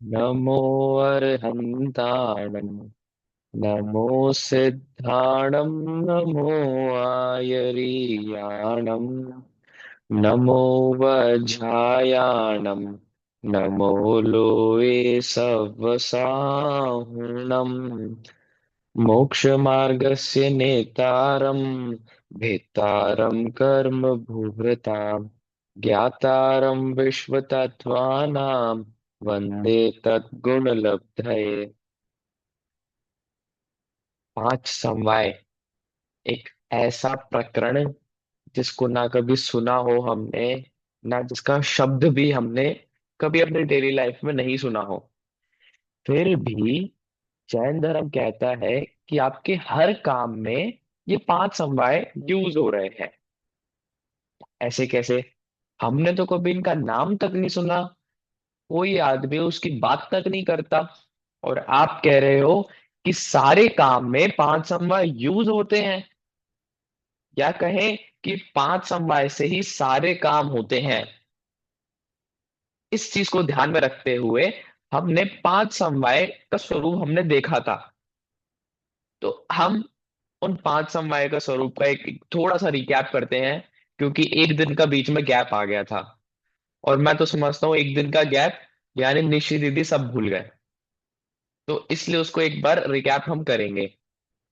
नमो अर्हन्ताणं नमो सिद्धाणं नमो आयरीयाणं नमो वज्रायाणं नमो लोये सवसाहुणम् मोक्षमार्गस्य नेतारं भेत्तारं कर्म भूभृतां ज्ञातारं विश्वतत्त्वानां वन्दे तद्गुणलब्धये। पांच समवाय एक ऐसा प्रकरण जिसको ना कभी सुना हो हमने, ना जिसका शब्द भी हमने कभी अपने डेली लाइफ में नहीं सुना हो, फिर भी जैन धर्म कहता है कि आपके हर काम में ये पांच समवाय यूज हो रहे हैं। ऐसे कैसे? हमने तो कभी इनका नाम तक नहीं सुना, कोई आदमी उसकी बात तक नहीं करता, और आप कह रहे हो कि सारे काम में पांच समवाय यूज होते हैं, या कहें कि पांच समवाय से ही सारे काम होते हैं। इस चीज को ध्यान में रखते हुए हमने पांच समवाय का स्वरूप हमने देखा था। तो हम उन पांच समवाय का स्वरूप का एक थोड़ा सा रिकैप करते हैं, क्योंकि एक दिन का बीच में गैप आ गया था, और मैं तो समझता हूँ एक दिन का गैप यानी निश्चित दीदी सब भूल गए, तो इसलिए उसको एक बार रिकैप हम करेंगे।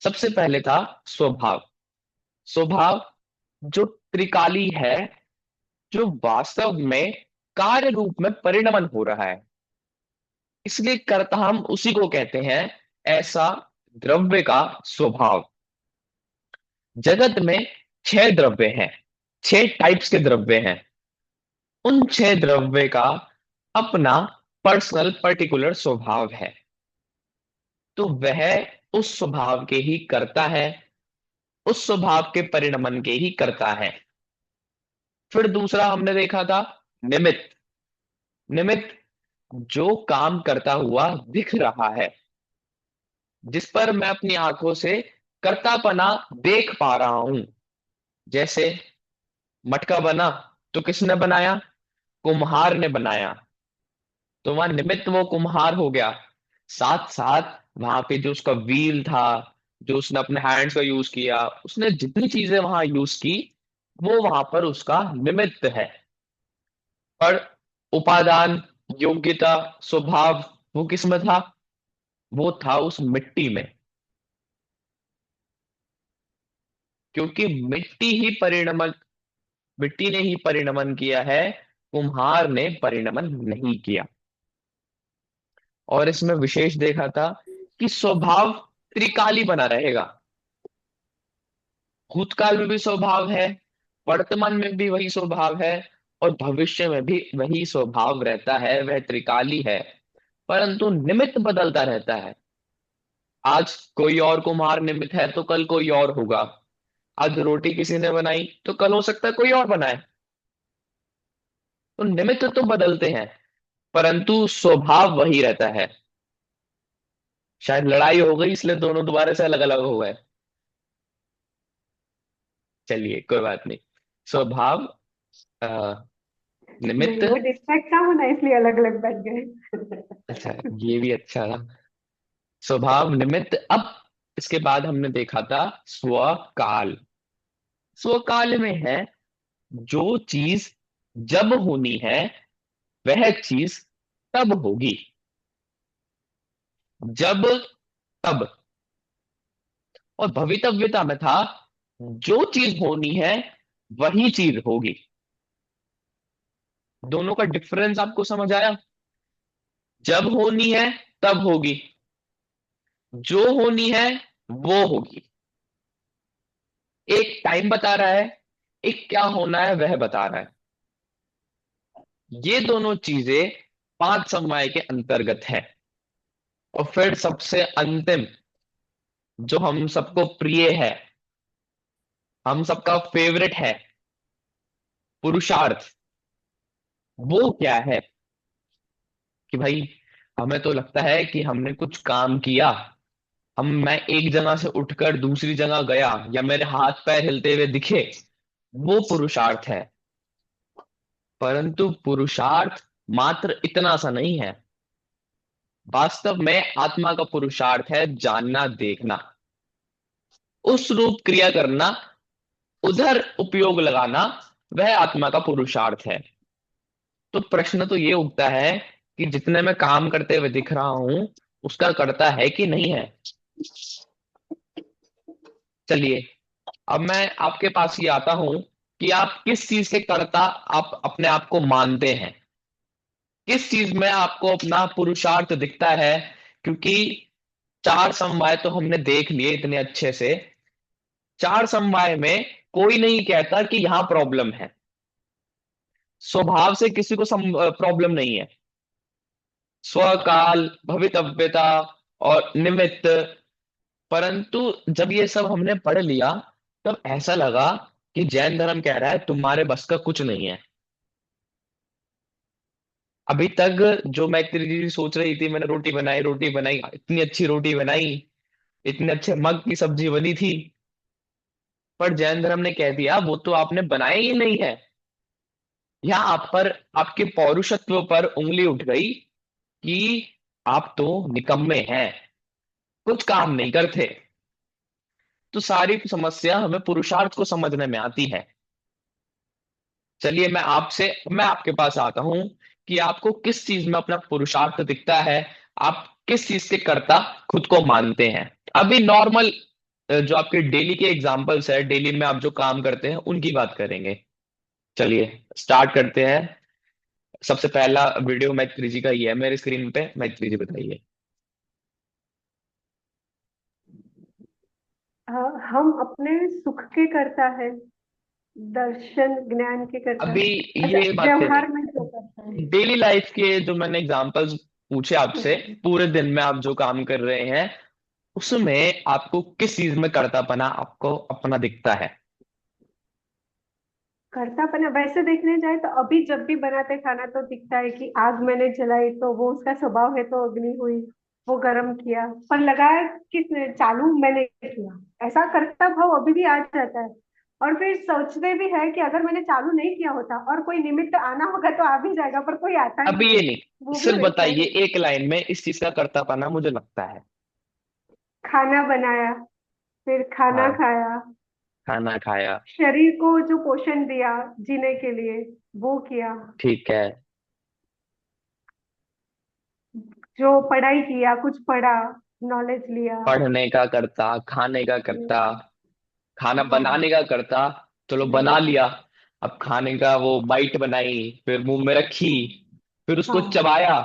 सबसे पहले था स्वभाव। स्वभाव जो त्रिकाली है, जो वास्तव में कार्य रूप में परिणमन हो रहा है, इसलिए कर्ता हम उसी को कहते हैं। ऐसा द्रव्य का स्वभाव। जगत में छह द्रव्य हैं, छह टाइप्स के द्रव्य हैं। उन छह द्रव्य का अपना पर्सनल पर्टिकुलर स्वभाव है, तो वह उस स्वभाव के ही करता है, उस स्वभाव के परिणमन के ही करता है। फिर दूसरा हमने देखा था निमित्त। निमित्त जो काम करता हुआ दिख रहा है, जिस पर मैं अपनी आंखों से करतापना देख पा रहा हूं। जैसे मटका बना तो किसने बनाया? कुम्हार ने बनाया, तो वहां निमित्त वो कुम्हार हो गया। साथ साथ वहां पे जो उसका व्हील था, जो उसने अपने हैंड्स का यूज किया, उसने जितनी चीजें वहां यूज की, वो वहां पर उसका निमित्त है। और उपादान, योग्यता, स्वभाव, वो किस में था? वो था उस मिट्टी में, क्योंकि मिट्टी ने ही परिणमन किया है, कुम्हार ने परिणमन नहीं किया। और इसमें विशेष देखा था कि स्वभाव त्रिकाली बना रहेगा। भूतकाल में भी स्वभाव है, वर्तमान में भी वही स्वभाव है, और भविष्य में भी वही स्वभाव रहता है, वह त्रिकाली है। परंतु निमित्त बदलता रहता है। आज कोई और कुम्हार निमित्त है तो कल कोई और होगा। आज रोटी किसी ने बनाई तो कल हो सकता है कोई और बनाए। तो निमित्त तो बदलते हैं, परंतु स्वभाव वही रहता है। शायद लड़ाई हो गई इसलिए दोनों दोबारा से अलग अलग हो गए। चलिए कोई बात नहीं। स्वभाव, अ, निमित्त। नहीं, वो डिस्ट्रैक्ट ना होना इसलिए अलग अलग बैठ गए। अच्छा, ये भी अच्छा था। स्वभाव, निमित्त। अब इसके बाद हमने देखा था स्वकाल। स्वकाल में है जो चीज जब होनी है वह चीज तब होगी। जब, तब। और भवितव्यता में था जो चीज होनी है वही चीज होगी। दोनों का डिफरेंस आपको समझ आया? जब होनी है तब होगी, जो होनी है वो होगी। एक टाइम बता रहा है, एक क्या होना है वह बता रहा है। ये दोनों चीजें पांच समवाय के अंतर्गत है। और फिर सबसे अंतिम, जो हम सबको प्रिय है, हम सबका फेवरेट है, पुरुषार्थ। वो क्या है? कि भाई हमें तो लगता है कि हमने कुछ काम किया, मैं एक जगह से उठकर दूसरी जगह गया, या मेरे हाथ पैर हिलते हुए दिखे, वो पुरुषार्थ है। परंतु पुरुषार्थ मात्र इतना सा नहीं है। वास्तव में आत्मा का पुरुषार्थ है जानना, देखना, उस रूप क्रिया करना, उधर उपयोग लगाना, वह आत्मा का पुरुषार्थ है। तो प्रश्न तो ये उठता है कि जितने मैं काम करते हुए दिख रहा हूं, उसका करता है कि नहीं है। चलिए, अब मैं आपके पास ही आता हूं कि आप किस चीज के कर्ता आप अपने आप को मानते हैं, किस चीज में आपको अपना पुरुषार्थ दिखता है। क्योंकि चार समवाय तो हमने देख लिए इतने अच्छे से। चार समवाय में कोई नहीं कहता कि यहां प्रॉब्लम है। स्वभाव से किसी को प्रॉब्लम नहीं है। स्वकाल, भवितव्यता और निमित्त। परंतु जब ये सब हमने पढ़ लिया, तब ऐसा लगा कि जैन धर्म कह रहा है तुम्हारे बस का कुछ नहीं है। अभी तक जो मैं इतनी चीज सोच रही थी, मैंने रोटी बनाई, रोटी बनाई, इतनी अच्छी रोटी बनाई, इतने अच्छे मग की सब्जी बनी थी, पर जैन धर्म ने कह दिया वो तो आपने बनाया ही नहीं है। यहाँ आप पर, आपके पौरुषत्व पर उंगली उठ गई कि आप तो निकम्मे हैं, कुछ काम नहीं करते। तो सारी समस्या हमें पुरुषार्थ को समझने में आती है। चलिए, मैं आपके पास आता हूं कि आपको किस चीज में अपना पुरुषार्थ दिखता है, आप किस चीज के कर्ता खुद को मानते हैं। अभी नॉर्मल जो आपके डेली के एग्जांपल्स है, डेली में आप जो काम करते हैं उनकी बात करेंगे। चलिए स्टार्ट करते हैं। सबसे पहला वीडियो मैत्री जी का ही है मेरे स्क्रीन पे। मैत्री जी बताइए। हम अपने सुख के करता है, दर्शन ज्ञान के करता अभी है। अच्छा, ये बातें नहीं, व्यवहार में जो करता है। डेली लाइफ के जो मैंने एग्जांपल्स पूछे आपसे, पूरे दिन में आप जो काम कर रहे हैं, उसमें आपको किस चीज में कर्तापना आपको अपना दिखता है। करतापना वैसे देखने जाए तो अभी जब भी बनाते खाना तो दिखता है कि आग मैंने जलाई तो वो उसका स्वभाव है तो अग्नि हुई, वो गर्म किया, पर लगाया किसने, चालू मैंने किया, ऐसा करता भाव अभी भी आ जाता है। और फिर सोचते भी है कि अगर मैंने चालू नहीं किया होता और कोई निमित्त आना होगा तो आ भी जाएगा, पर कोई आता अभी नहीं ये है। नहीं, वो भी सिर्फ वैसा बताइए है। एक लाइन में इस चीज का कर्तापना मुझे लगता है। खाना बनाया, फिर खाना हाँ, खाया, खाना खाया। शरीर को जो पोषण दिया जीने के लिए, वो किया, ठीक है। जो पढ़ाई किया, कुछ पढ़ा, नॉलेज लिया। पढ़ने का करता, खाने का करता, खाना बनाने हाँ। का करता, चलो बना लिया। अब खाने का वो बाइट बनाई, फिर मुंह में रखी, फिर उसको हाँ। चबाया,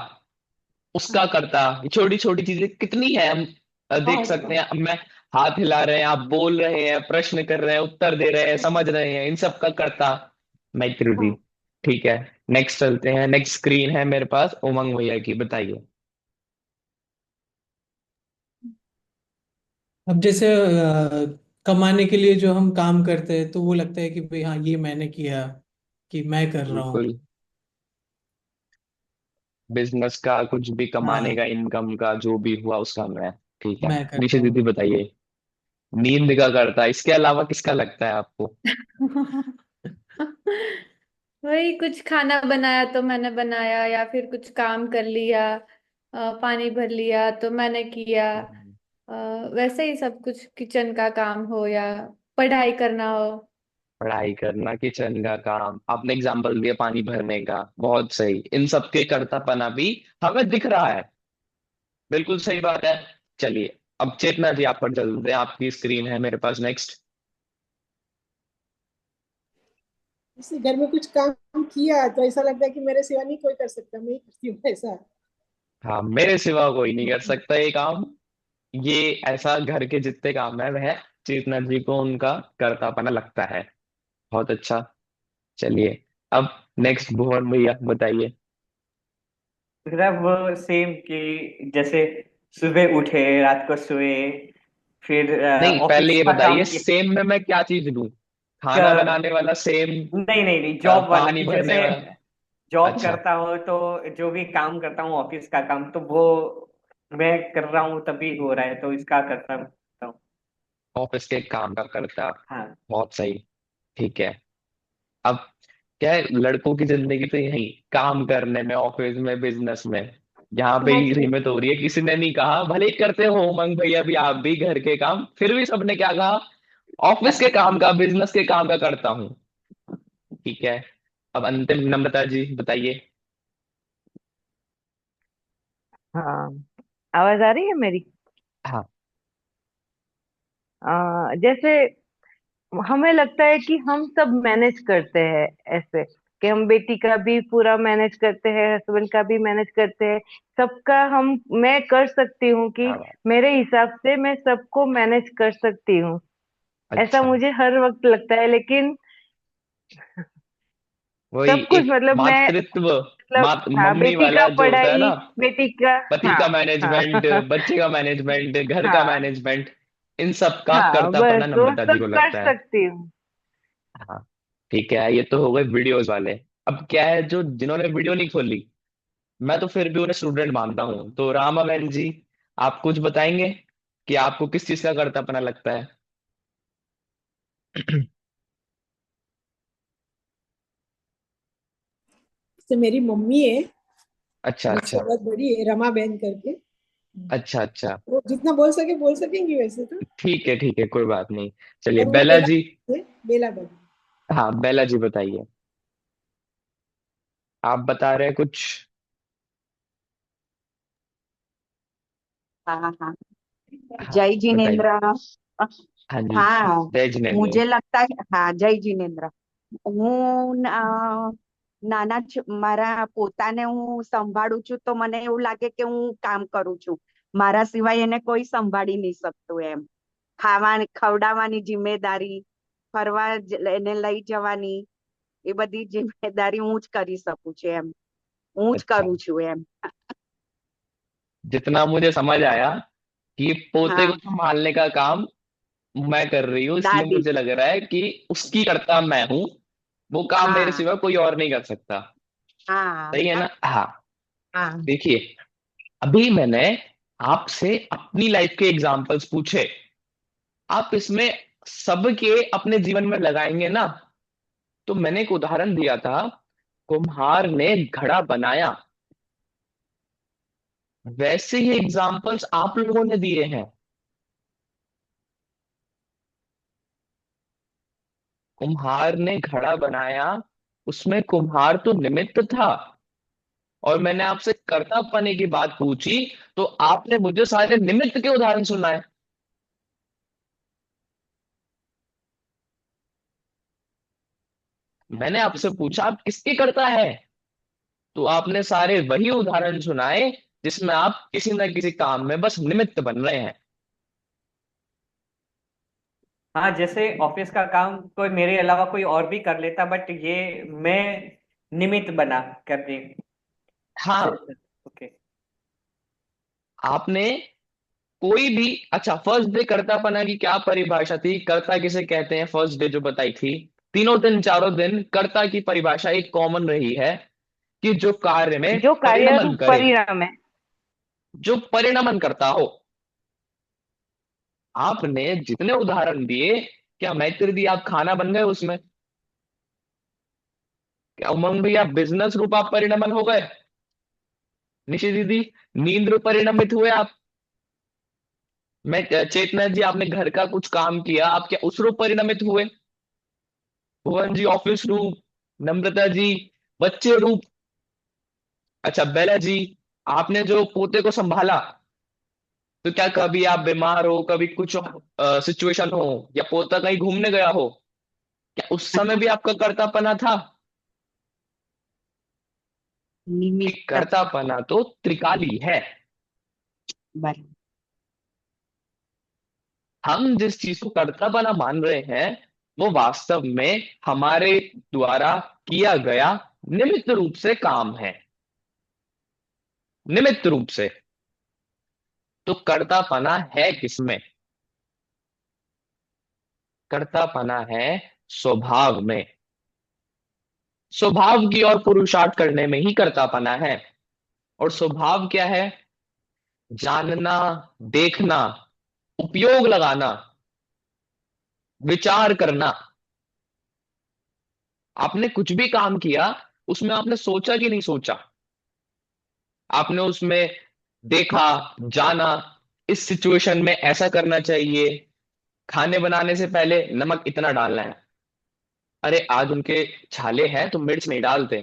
उसका हाँ। करता। ये छोटी छोटी चीजें कितनी है, हम देख बहुत सकते हैं। बहुत। अब मैं हाथ हिला रहे हैं, आप बोल रहे हैं, प्रश्न कर रहे हैं, उत्तर दे रहे हैं, समझ रहे हैं, इन सब का करता मैत्री जी। हाँ। ठीक है, नेक्स्ट चलते हैं। नेक्स्ट स्क्रीन है मेरे पास उमंग भैया की, बताइए। अब जैसे कमाने के लिए जो हम काम करते हैं तो वो लगता है कि भाई हाँ ये मैंने किया, कि मैं कर रहा हूँ। बिल्कुल, बिजनेस का कुछ भी कमाने का, हाँ, इनकम का जो भी हुआ उसका मैं। ठीक है, मैं करता निशा हूँ। दीदी बताइए। नींद का करता, इसके अलावा किसका लगता है आपको। वही कुछ खाना बनाया तो मैंने बनाया, या फिर कुछ काम कर लिया, पानी भर लिया तो मैंने किया। अ, वैसे ही सब कुछ, किचन का काम हो या पढ़ाई करना हो। पढ़ाई करना, किचन का काम, आपने एग्जाम्पल दिया पानी भरने का, बहुत सही। इन सब के कर्तापना भी हमें दिख रहा है। बिल्कुल सही बात है। चलिए, अब चेतना जी आप पर चलते हैं, आपकी स्क्रीन है मेरे पास। नेक्स्ट। जैसे घर में कुछ काम किया तो ऐसा लगता है कि मेरे सिवा नहीं कोई कर सकता, मैं ही करती हूँ ऐसा। हाँ, मेरे सिवा कोई नहीं कर सकता ये काम। ये ऐसा घर के जितने काम है वह चेतना जी को उनका कर्तापना लगता है। बहुत अच्छा। चलिए, अब नेक्स्ट भुवन भैया बताइए। मतलब वो सेम कि जैसे सुबह उठे, रात को सोए, फिर नहीं, पहले ऑफिस ये का बताइए काम किया। सेम में मैं क्या चीज लूं। खाना क- बनाने वाला सेम, नहीं नहीं नहीं, जॉब वाले पानी कि भरने जैसे वाला। जॉब अच्छा, करता हो तो जो भी काम करता हूँ ऑफिस का काम, तो वो मैं कर रहा हूँ तभी हो रहा है, तो इसका करता हूँ। ऑफिस के काम का करता। हाँ। बहुत सही। ठीक है। अब क्या है, लड़कों की जिंदगी तो यही काम करने में, ऑफिस में, बिजनेस में, यहाँ पे हाँ ही जी। सीमित हो रही है। किसी ने नहीं कहा, भले ही करते हो उमंग भैया भी, आप भी घर के काम, फिर भी सबने क्या कहा, ऑफिस के काम का, बिजनेस के काम का करता हूँ। ठीक है, अब अंतिम नम्रता जी बताइए। हाँ, आवाज आ रही है मेरी? हाँ। जैसे हमें लगता है कि हम सब मैनेज करते हैं, ऐसे कि हम बेटी का भी पूरा मैनेज करते हैं, हस्बैंड का भी मैनेज करते हैं, सबका हम मैं कर सकती हूँ कि क्या बात। मेरे हिसाब से मैं सबको मैनेज कर सकती हूँ। ऐसा अच्छा, मुझे हर वक्त लगता है, लेकिन वही सब कुछ एक मतलब मैं मातृत्व, मतलब हाँ, मम्मी बेटी वाला का जो होता है पढ़ाई, ना, बेटी का पति हाँ का हाँ मैनेजमेंट, बच्चे का मैनेजमेंट, घर का हाँ मैनेजमेंट, इन सब का हाँ, करतापना बस वो नम्रता जी सब को कर लगता है। सकती हूँ। हाँ। ठीक है, ये तो हो गए वीडियोस वाले। अब क्या है, जो जिन्होंने वीडियो नहीं खोली, मैं तो फिर भी उन्हें स्टूडेंट मानता हूँ। तो रामा बहन जी, आप कुछ बताएंगे कि आपको किस चीज का करतापना लगता है? तो मेरी मम्मी है, अच्छा मुझसे अच्छा। बहुत बड़ी है, रमा बहन करके। अच्छा अच्छा। वो जितना बोल सकेंगी वैसे तो। ठीक है, कोई बात नहीं। चलिए और वो बेला बेला जी। है, बेला बहन। हाँ, बेला जी बताइए, आप बता रहे हैं कुछ। हाँ हाँ। हाँ जय बताइए। जिनेन्द्र। हाँ जी। हाँ, जय जिनेन्द्र। मुझे लगता है, हाँ जय जिनेन्द्र। હું નાના મારા પોતાને હું સંભાળું છું તો મને એવું લાગે કે હું કામ કરું છું. મારા સિવાય એને કોઈ સંભાળી નહીં શકતું એમ. ખવડાવવાની જિમ્મેદારી, એને લઈ જવાની, એ બધી જિમ્મેદારી હું જ કરી શકું છું એમ. હું જ अच्छा, કરું છું એમ. जितना मुझे समझ आया कि पोते को हाँ, संभालने का काम मैं कर रही हूँ, इसलिए દાદી. मुझे लग रहा है कि उसकी कर्ता मैं हूँ, वो काम मेरे हाँ सिवा कोई और नहीं कर सकता। हाँ सही है ना? हाँ। हाँ देखिए, अभी मैंने आपसे अपनी लाइफ के एग्जाम्पल्स पूछे, आप इसमें सबके अपने जीवन में लगाएंगे ना। तो मैंने एक उदाहरण दिया था, कुम्हार ने घड़ा बनाया, वैसे ही एग्जाम्पल्स आप लोगों ने दिए हैं। कुम्हार ने घड़ा बनाया, उसमें कुम्हार तो निमित्त था। और मैंने आपसे कर्तव्यपने की बात पूछी, तो आपने मुझे सारे निमित्त के उदाहरण सुनाए। मैंने आपसे पूछा आप किसके कर्ता है, तो आपने सारे वही उदाहरण सुनाए जिसमें आप किसी न किसी काम में बस निमित्त बन रहे हैं। हाँ, जैसे ऑफिस का काम कोई मेरे अलावा कोई और भी कर लेता, बट ये मैं निमित्त बना करने। हाँ। ओके। आपने कोई भी, अच्छा, फर्स्ट डे कर्तापना की क्या परिभाषा थी, कर्ता किसे कहते हैं, फर्स्ट डे जो बताई थी, तीनों दिन चारों दिन कर्ता की परिभाषा एक कॉमन रही है कि जो कार्य में जो कार्य परिणमन करे, परिणाम है। जो परिणमन करता हो। आपने जितने उदाहरण दिए, क्या मैत्री दी आप खाना बन गए उसमें? क्या उमंग भैया बिजनेस रूप आप परिणमन हो गए? निशि दीदी, नींद रूप परिणमित हुए आप? मैं चेतना जी, आपने घर का कुछ काम किया, आप क्या उस रूप परिणमित हुए? भुवन जी ऑफिस रूप, नम्रता जी बच्चे रूप। अच्छा बेला जी, आपने जो पोते को संभाला, तो क्या कभी आप बीमार हो, कभी कुछ सिचुएशन हो, या पोता कहीं घूमने गया हो, क्या उस समय भी आपका कर्तापना था? कि નિમિત્ત. कर्तापना तो त्रिकाली है। બરાબર. हम जिस चीज को कर्तापना मान रहे हैं, वो वास्तव में हमारे द्वारा किया गया निमित्त रूप से काम है, निमित्त रूप से। तो कर्तापना है किसमें? कर्तापना है स्वभाव में। स्वभाव की और पुरुषार्थ करने में ही कर्तापना है। और स्वभाव क्या है? जानना, देखना, उपयोग लगाना, विचार करना। आपने कुछ भी काम किया, उसमें आपने सोचा कि नहीं सोचा, आपने उसमें देखा, जाना, इस सिचुएशन में ऐसा करना चाहिए, खाने बनाने से पहले नमक इतना डालना है, अरे आज उनके छाले हैं तो मिर्च नहीं डालते।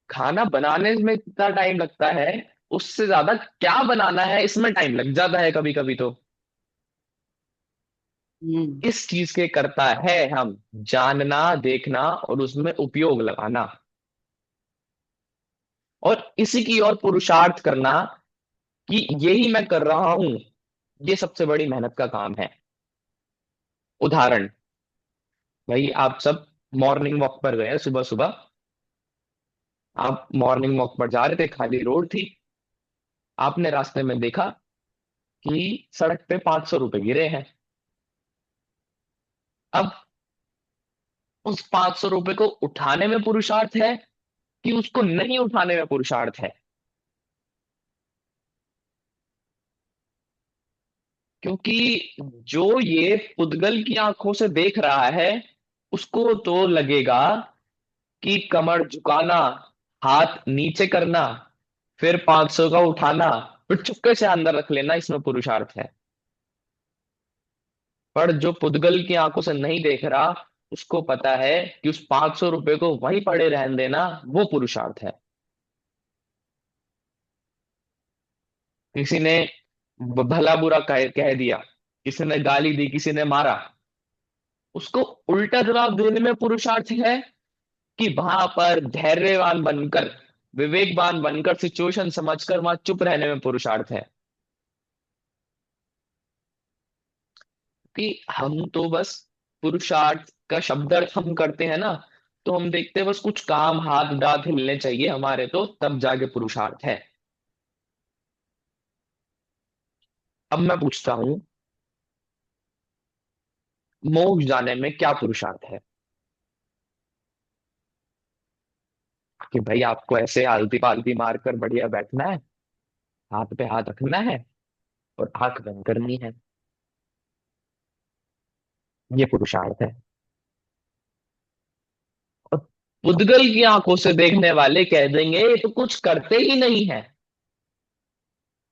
खाना बनाने में कितना टाइम लगता है, उससे ज्यादा क्या बनाना है इसमें टाइम लग जाता है कभी कभी तो। हम्म। इस चीज के करता है हम, जानना, देखना और उसमें उपयोग लगाना, और इसी की ओर पुरुषार्थ करना कि यही मैं कर रहा हूं, ये सबसे बड़ी मेहनत का काम है। उदाहरण, भाई आप सब मॉर्निंग वॉक पर गए सुबह सुबह, आप मॉर्निंग वॉक पर जा रहे थे, खाली रोड थी, आपने रास्ते में देखा कि सड़क पे 500 रुपए गिरे हैं। अब उस 500 रुपए को उठाने में पुरुषार्थ है कि उसको नहीं उठाने में पुरुषार्थ है? क्योंकि जो ये पुद्गल की आंखों से देख रहा है, उसको तो लगेगा कि कमर झुकाना, हाथ नीचे करना, फिर 500 का उठाना, फिर चुपके से अंदर रख लेना, इसमें पुरुषार्थ है। पर जो पुद्गल की आंखों से नहीं देख रहा, उसको पता है कि उस 500 रुपए को वहीं पड़े रहने देना वो पुरुषार्थ है। किसी ने भला बुरा कह दिया, किसी ने गाली दी, किसी ने मारा, उसको उल्टा जवाब देने में पुरुषार्थ है कि वहां पर धैर्यवान बनकर, विवेकवान बनकर, सिचुएशन समझकर वहां चुप रहने में पुरुषार्थ है? कि हम तो बस पुरुषार्थ का शब्द अर्थ हम करते हैं ना, तो हम देखते हैं बस कुछ काम, हाथ दांत हिलने चाहिए हमारे, तो तब जाके पुरुषार्थ है। अब मैं पूछता हूं, मोक्ष जाने में क्या पुरुषार्थ है? कि भाई आपको ऐसे आलती पालती मारकर बढ़िया बैठना है, हाथ पे हाथ रखना है और आंख बंद करनी है, ये पुरुषार्थ है। और पुद्गल की आंखों से देखने वाले कह देंगे ये तो कुछ करते ही नहीं है,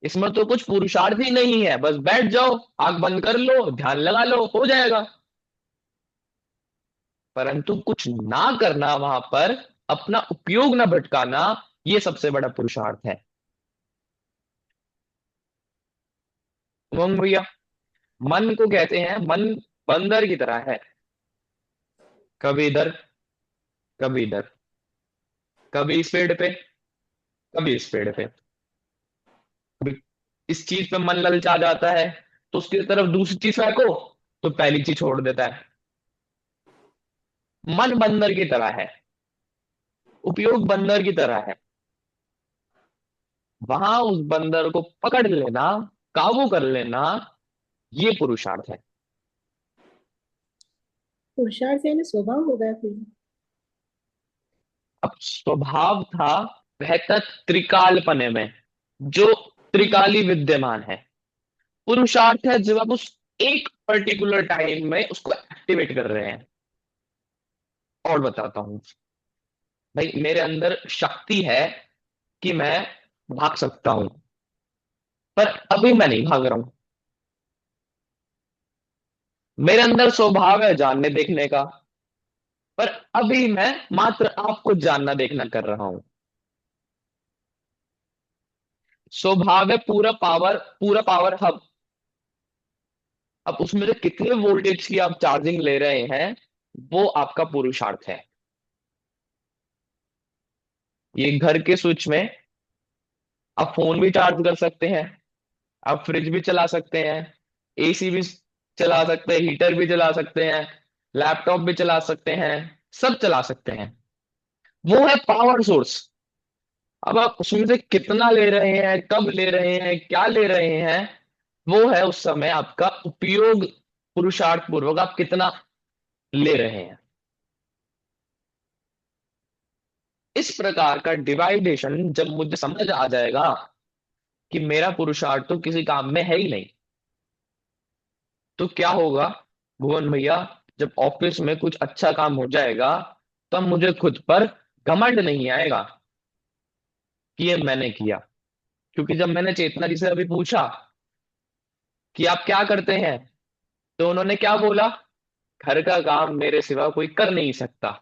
इसमें तो कुछ पुरुषार्थ ही नहीं है, बस बैठ जाओ, आंख बंद कर लो, ध्यान लगा लो, हो जाएगा। परंतु कुछ ना करना, वहां पर अपना उपयोग ना भटकाना, ये सबसे बड़ा पुरुषार्थ है। उमंग भैया, मन को कहते हैं, मन बंदर की तरह है, कभी इधर, कभी इधर, कभी इस पेड़ पे, कभी इस पेड़ पे, कभी इस चीज पे मन ललचा जाता है तो उसकी तरफ दूसरी चीज फेंको तो पहली चीज छोड़ देता है। मन बंदर की तरह है, उपयोग बंदर की तरह है, वहां उस बंदर को पकड़ लेना, काबू कर लेना, ये पुरुषार्थ है। पुरुषार्थ यानी स्वभाव होगा फिर। अब स्वभाव था वह था त्रिकालपने में, जो त्रिकाली विद्यमान है। पुरुषार्थ है जब आप उस एक पर्टिकुलर टाइम में उसको एक्टिवेट कर रहे हैं। और बताता हूं, भाई मेरे अंदर शक्ति है कि मैं भाग सकता हूं, पर अभी मैं नहीं भाग रहा हूं। मेरे अंदर स्वभाव है जानने देखने का, पर अभी मैं मात्र आपको जानना देखना कर रहा हूं। स्वभाव है पूरा पावर हब। अब उसमें से कितने वोल्टेज की आप चार्जिंग ले रहे हैं, वो आपका पुरुषार्थ है। ये घर के स्विच में आप फोन भी चार्ज कर सकते हैं, आप फ्रिज भी चला सकते हैं, एसी भी चला सकते हैं, हीटर भी चला सकते हैं, लैपटॉप भी चला सकते हैं, सब चला सकते हैं। वो है पावर सोर्स। अब आप उसमें से कितना ले रहे हैं, कब ले रहे हैं, क्या ले रहे हैं, वो है उस समय आपका उपयोग, पुरुषार्थ पूर्वक आप कितना ले रहे हैं। इस प्रकार का डिवाइडेशन जब मुझे समझ आ जाएगा कि मेरा पुरुषार्थ तो किसी काम में है ही नहीं, तो क्या होगा भुवन भैया, जब ऑफिस में कुछ अच्छा काम हो जाएगा, तब मुझे खुद पर घमंड नहीं आएगा कि ये मैंने किया। क्योंकि जब मैंने चेतना जी से अभी पूछा कि आप क्या करते हैं, तो उन्होंने क्या बोला, घर का काम मेरे सिवा कोई कर नहीं सकता।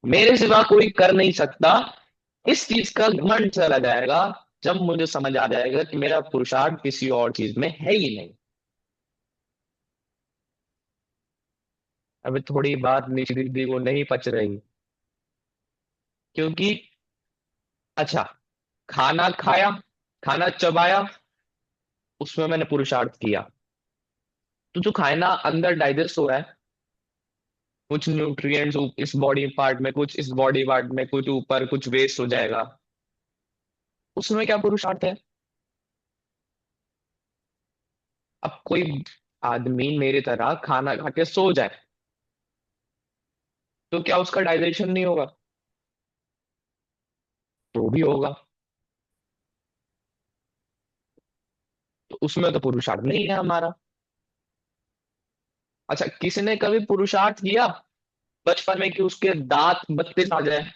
मेरे सिवा कोई कर नहीं सकता, इस चीज का घमंड चला जाएगा जब मुझे समझ आ जाएगा कि मेरा पुरुषार्थ किसी और चीज में है ही नहीं। अभी थोड़ी बात निशि दीदी को नहीं पच रही, क्योंकि अच्छा, खाना खाया, खाना चबाया, उसमें मैंने पुरुषार्थ किया। तो जो खाना अंदर डाइजेस्ट हो रहा है, कुछ न्यूट्रिएंट्स इस बॉडी पार्ट में, कुछ इस बॉडी पार्ट में, कुछ ऊपर, कुछ वेस्ट हो जाएगा, उसमें क्या पुरुषार्थ है? अब कोई आदमी मेरी तरह खाना खा के सो जाए, तो क्या उसका डाइजेशन नहीं होगा? तो भी होगा। तो उसमें तो पुरुषार्थ नहीं है हमारा। अच्छा, किसी ने कभी पुरुषार्थ किया बचपन में कि उसके दांत 32 आ जाए?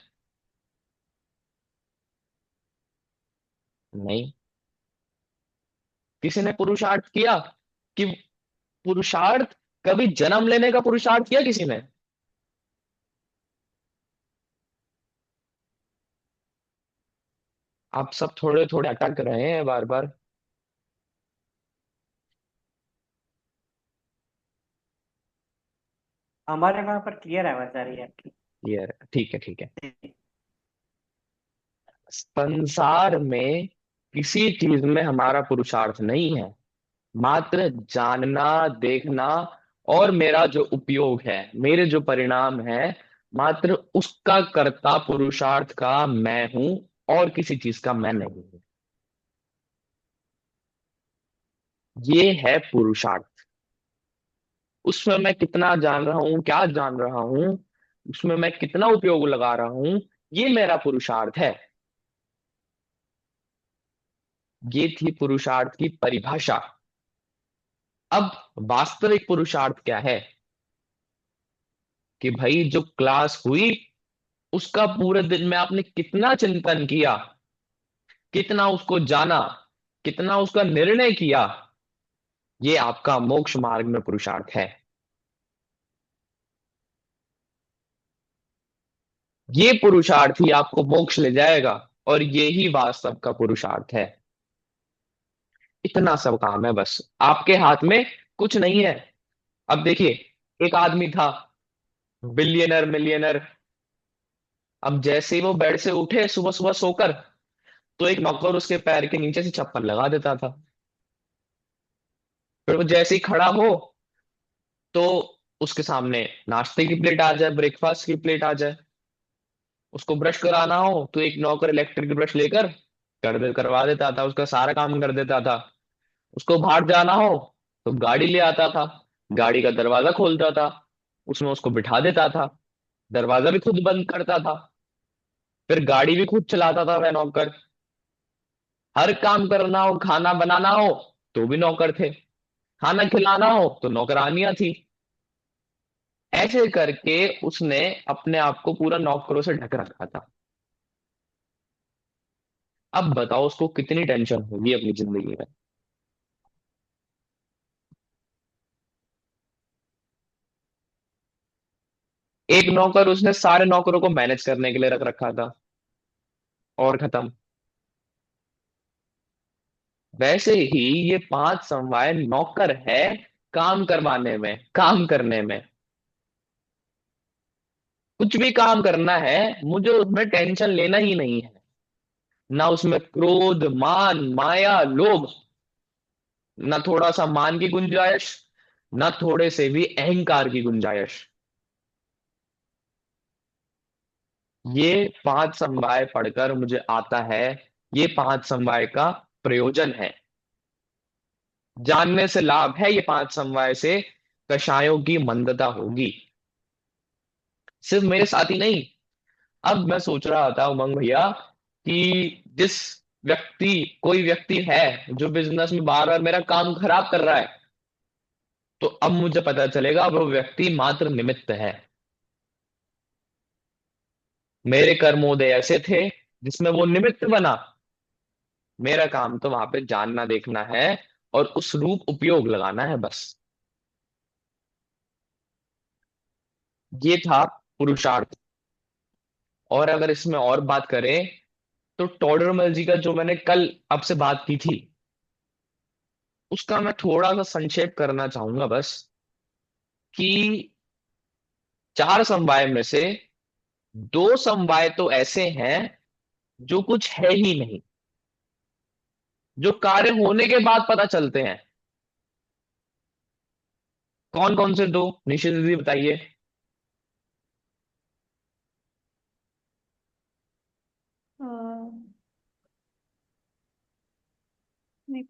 नहीं। किसी ने पुरुषार्थ किया कि पुरुषार्थ, कभी जन्म लेने का पुरुषार्थ किया किसी ने? आप सब थोड़े थोड़े अटक रहे हैं बार बार। हमारे वहां पर क्लियर आवाज आ रही है आपकी। ये ठीक है, ठीक है। संसार में किसी चीज में हमारा पुरुषार्थ नहीं है, मात्र जानना, देखना, और मेरा जो उपयोग है, मेरे जो परिणाम है, मात्र उसका कर्ता पुरुषार्थ का मैं हूं, और किसी चीज का मैं नहीं हूं। ये है पुरुषार्थ। उसमें मैं कितना जान रहा हूं, क्या जान रहा हूं, उसमें मैं कितना उपयोग लगा रहा हूं, ये मेरा पुरुषार्थ है। ये थी पुरुषार्थ की परिभाषा। अब वास्तविक पुरुषार्थ क्या है? कि भाई जो क्लास हुई, उसका पूरे दिन में आपने कितना चिंतन किया, कितना उसको जाना, कितना उसका निर्णय किया, ये आपका मोक्ष मार्ग में पुरुषार्थ है। ये पुरुषार्थ ही आपको मोक्ष ले जाएगा, और ये ही वास्तव का पुरुषार्थ है। इतना सब काम है, बस आपके हाथ में कुछ नहीं है। अब देखिए, एक आदमी था, बिलियनर, मिलियनर। अब जैसे ही वो बेड से उठे सुबह सुबह सोकर, तो एक नौकर उसके पैर के नीचे से चप्पल लगा देता था। फिर वो जैसे ही खड़ा हो, तो उसके सामने नाश्ते की प्लेट आ जाए, ब्रेकफास्ट की प्लेट आ जाए। उसको ब्रश कराना हो, तो एक नौकर इलेक्ट्रिक ब्रश लेकर करवा देता था, उसका सारा काम कर देता था। उसको बाहर जाना हो, तो गाड़ी ले आता था, गाड़ी का दरवाजा खोलता था, उसमें उसको बिठा देता था, दरवाजा भी खुद बंद करता था, फिर गाड़ी भी खुद चलाता था वह नौकर। हर काम करना हो, खाना बनाना हो, तो भी नौकर थे, खाना खिलाना हो तो नौकरानियां थी। ऐसे करके उसने अपने आप को पूरा नौकरों से ढक रखा था। अब बताओ उसको कितनी टेंशन होगी अपनी जिंदगी में। एक नौकर उसने सारे नौकरों को मैनेज करने के लिए रख रखा था, और खत्म। वैसे ही ये 5 समवाय नौकर है, काम करवाने में, काम करने में। कुछ भी काम करना है, मुझे उसमें टेंशन लेना ही नहीं है। ना उसमें क्रोध, मान, माया, लोभ, ना थोड़ा सा मान की गुंजाइश, ना थोड़े से भी अहंकार की गुंजाइश। ये 5 समवाय पढ़कर मुझे आता है, ये 5 समवाय का प्रयोजन है। जानने से लाभ है, ये 5 समवाय से कषायों की मंदता होगी। सिर्फ मेरे साथ ही नहीं। अब मैं सोच रहा था उमंग भैया, कि जिस व्यक्ति, कोई व्यक्ति है जो बिजनेस में बार बार मेरा काम खराब कर रहा है, तो अब मुझे पता चलेगा वो व्यक्ति मात्र निमित्त है। मेरे कर्मोदय ऐसे थे जिसमें वो निमित्त बना। मेरा काम तो वहां पे जानना देखना है और उस रूप उपयोग लगाना है बस। ये था पुरुषार्थ। और अगर इसमें और बात करें तो टोडरमल जी का जो मैंने कल आपसे बात की थी, उसका मैं थोड़ा सा संक्षेप करना चाहूंगा बस, कि चार समवाय में से दो समवाय तो ऐसे हैं जो कुछ है ही नहीं, जो कार्य होने के बाद पता चलते हैं। कौन कौन से दो, निश्चित दीदी बताइए। अ, नहीं,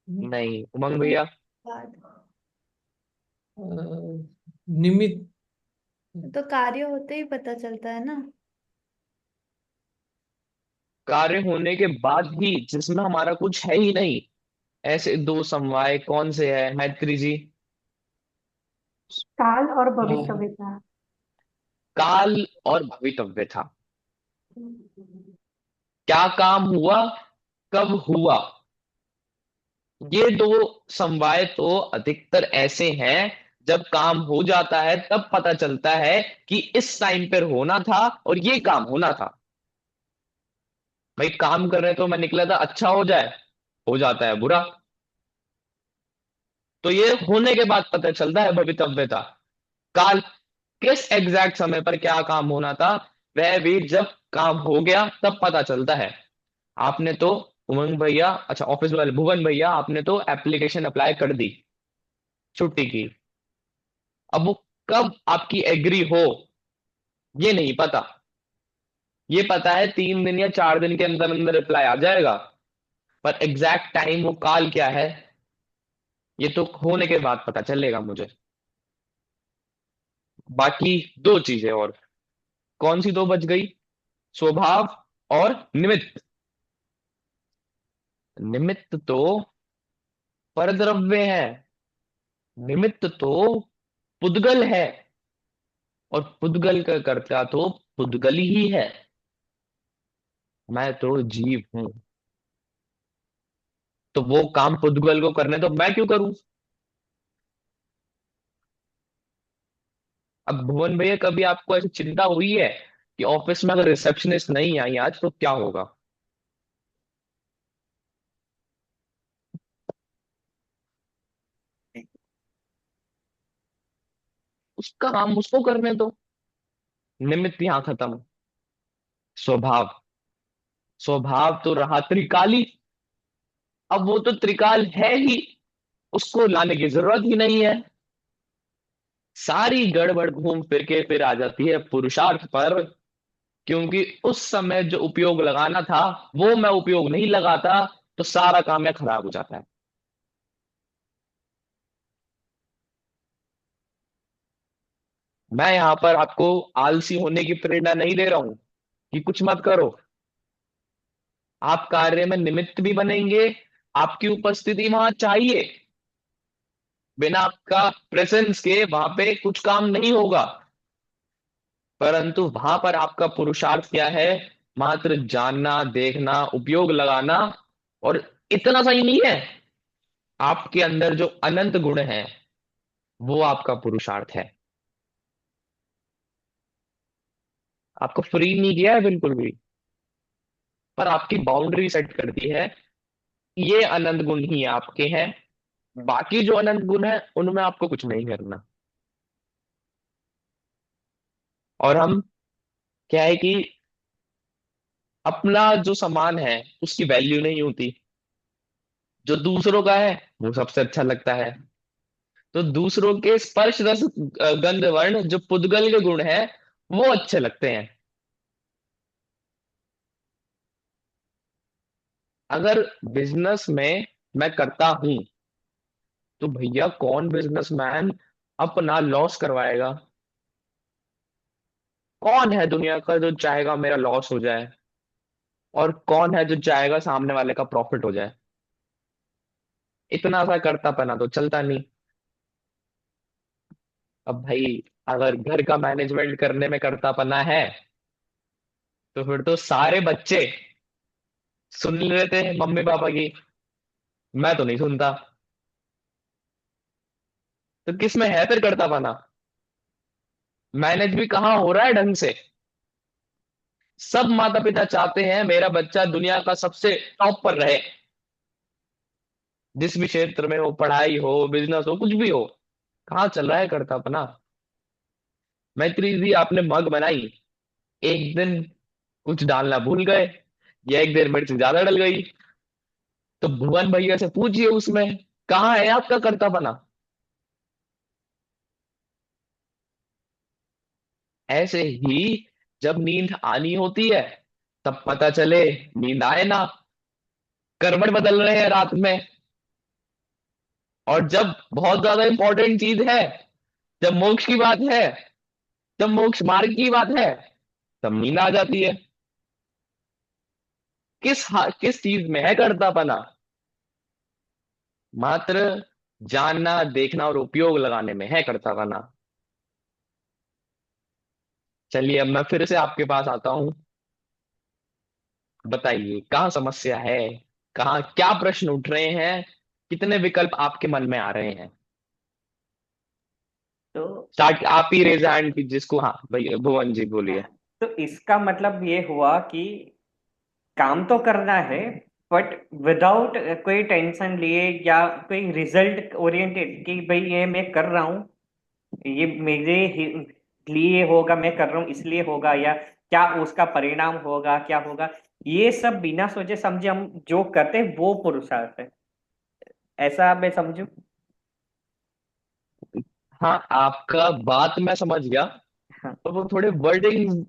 नहीं, उमंग भैया। बाद अ, निमित्त। तो कार्य होते ही पता चलता है ना। कार्य होने के बाद ही, जिसमें हमारा कुछ है ही नहीं, ऐसे दो समवाय कौन से है मैत्री जी? काल और अ, भवितव्यता। काल और भवितव्य था। क्या काम हुआ, कब हुआ, ये दो समवाय तो अधिकतर ऐसे हैं जब काम हो जाता है तब पता चलता है कि इस टाइम पर होना था और ये काम होना था। भाई काम कर रहे तो मैं निकला था अच्छा हो जाता है बुरा। तो ये होने के बाद पता चलता है भवितव्यता। काल, किस एग्जैक्ट समय पर क्या काम होना था, वह भी जब काम हो गया तब पता चलता है। आपने तो, उमंग भैया, अच्छा ऑफिस वाले भुवन भैया, आपने तो एप्लीकेशन अप्लाई कर दी छुट्टी की। अब वो कब आपकी एग्री हो ये नहीं पता। ये पता है 3 दिन या 4 दिन के अंदर अंदर रिप्लाई आ जाएगा, पर एग्जैक्ट टाइम वो काल क्या है ये तो होने के बाद पता चलेगा मुझे। बाकी दो चीजें और, कौन सी दो बच गई? स्वभाव और निमित्त। निमित्त तो परद्रव्य है, निमित्त तो पुद्गल है, और पुद्गल का कर्ता तो पुद्गल ही है। मैं तो जीव हूं, तो वो काम पुद्गल को करने तो मैं क्यों करूं? अब भुवन भैया, कभी आपको ऐसी चिंता हुई है कि ऑफिस में अगर रिसेप्शनिस्ट नहीं आई आज तो क्या होगा? उसका काम उसको करने दो। निमित्त यहां खत्म। स्वभाव, स्वभाव तो रहा त्रिकाली। अब वो तो त्रिकाल है ही, उसको लाने की जरूरत ही नहीं है। सारी गड़बड़ घूम फिर के फिर आ जाती है पुरुषार्थ पर, क्योंकि उस समय जो उपयोग लगाना था वो मैं उपयोग नहीं लगाता, तो सारा काम में खराब हो जाता है। मैं यहां पर आपको आलसी होने की प्रेरणा नहीं दे रहा हूं कि कुछ मत करो। आप कार्य में निमित्त भी बनेंगे, आपकी उपस्थिति वहां चाहिए। बिना आपका प्रेजेंस के वहां पे कुछ काम नहीं होगा। परंतु वहां पर आपका पुरुषार्थ क्या है? मात्र जानना देखना उपयोग लगाना। और इतना सही नहीं है, आपके अंदर जो अनंत गुण है वो आपका पुरुषार्थ है। आपको फ्री नहीं किया है बिल्कुल भी, पर आपकी बाउंड्री सेट कर दी है। ये अनंत गुण ही आपके हैं, बाकी जो अनंत गुण है उनमें आपको कुछ नहीं करना। और हम, क्या है कि अपना जो सामान है उसकी वैल्यू नहीं होती, जो दूसरों का है वो सबसे अच्छा लगता है। तो दूसरों के स्पर्श रस गंध वर्ण जो पुद्गल के गुण है वो अच्छे लगते हैं। अगर बिजनेस में मैं करता हूं तो भैया कौन बिजनेसमैन अपना लॉस करवाएगा? कौन है दुनिया का जो चाहेगा मेरा लॉस हो जाए? और कौन है जो चाहेगा सामने वाले का प्रॉफिट हो जाए? इतना सा करता पना तो चलता नहीं। अब भाई, अगर घर का मैनेजमेंट करने में करतापना है, तो फिर तो सारे बच्चे सुन लेते हैं मम्मी पापा की। मैं तो नहीं सुनता। तो किस में है फिर करतापना? मैनेज भी कहाँ हो रहा है ढंग से? सब माता पिता चाहते हैं मेरा बच्चा दुनिया का सबसे टॉप पर रहे, जिस भी क्षेत्र में हो, पढ़ाई हो, बिजनेस हो, कुछ भी हो। कहाँ चल रहा है करतापना? मैत्री जी, आपने मग बनाई, एक दिन कुछ डालना भूल गए, या एक दिन मिर्च ज्यादा डल गई, तो भुवन भैया से पूछिए उसमें कहाँ है आपका करतापना। ऐसे ही जब नींद आनी होती है, तब पता चले नींद आए ना, करवट बदल रहे हैं रात में। और जब बहुत ज्यादा इंपॉर्टेंट चीज है, जब मोक्ष की बात है, जब मोक्ष मार्ग की बात है, तब नींद आ जाती है। किस चीज में है करतापना? मात्र जानना, देखना और उपयोग लगाने में है करतापना। चलिए, अब मैं फिर से आपके पास आता हूं। बताइए कहाँ समस्या है, कहाँ क्या प्रश्न उठ रहे हैं, कितने विकल्प आपके मन में आ रहे हैं? तो स्टार्ट, आप ही रेज हैंड की जिसको, हाँ भैया भुवन जी बोलिए। तो इसका मतलब ये हुआ कि काम तो करना है, बट विदाउट कोई टेंशन लिए या कोई रिजल्ट ओरिएंटेड कि भाई ये मैं कर रहा हूँ, ये मेरे लिए होगा, मैं कर रहा हूँ इसलिए होगा, या क्या उसका परिणाम होगा, क्या होगा। ये सब बिना सोचे समझे हम जो करते हैं वो पुरुषार्थ है, ऐसा मैं समझू। हाँ, आपका बात मैं समझ गया। हाँ। तो वो थोड़े वर्डिंग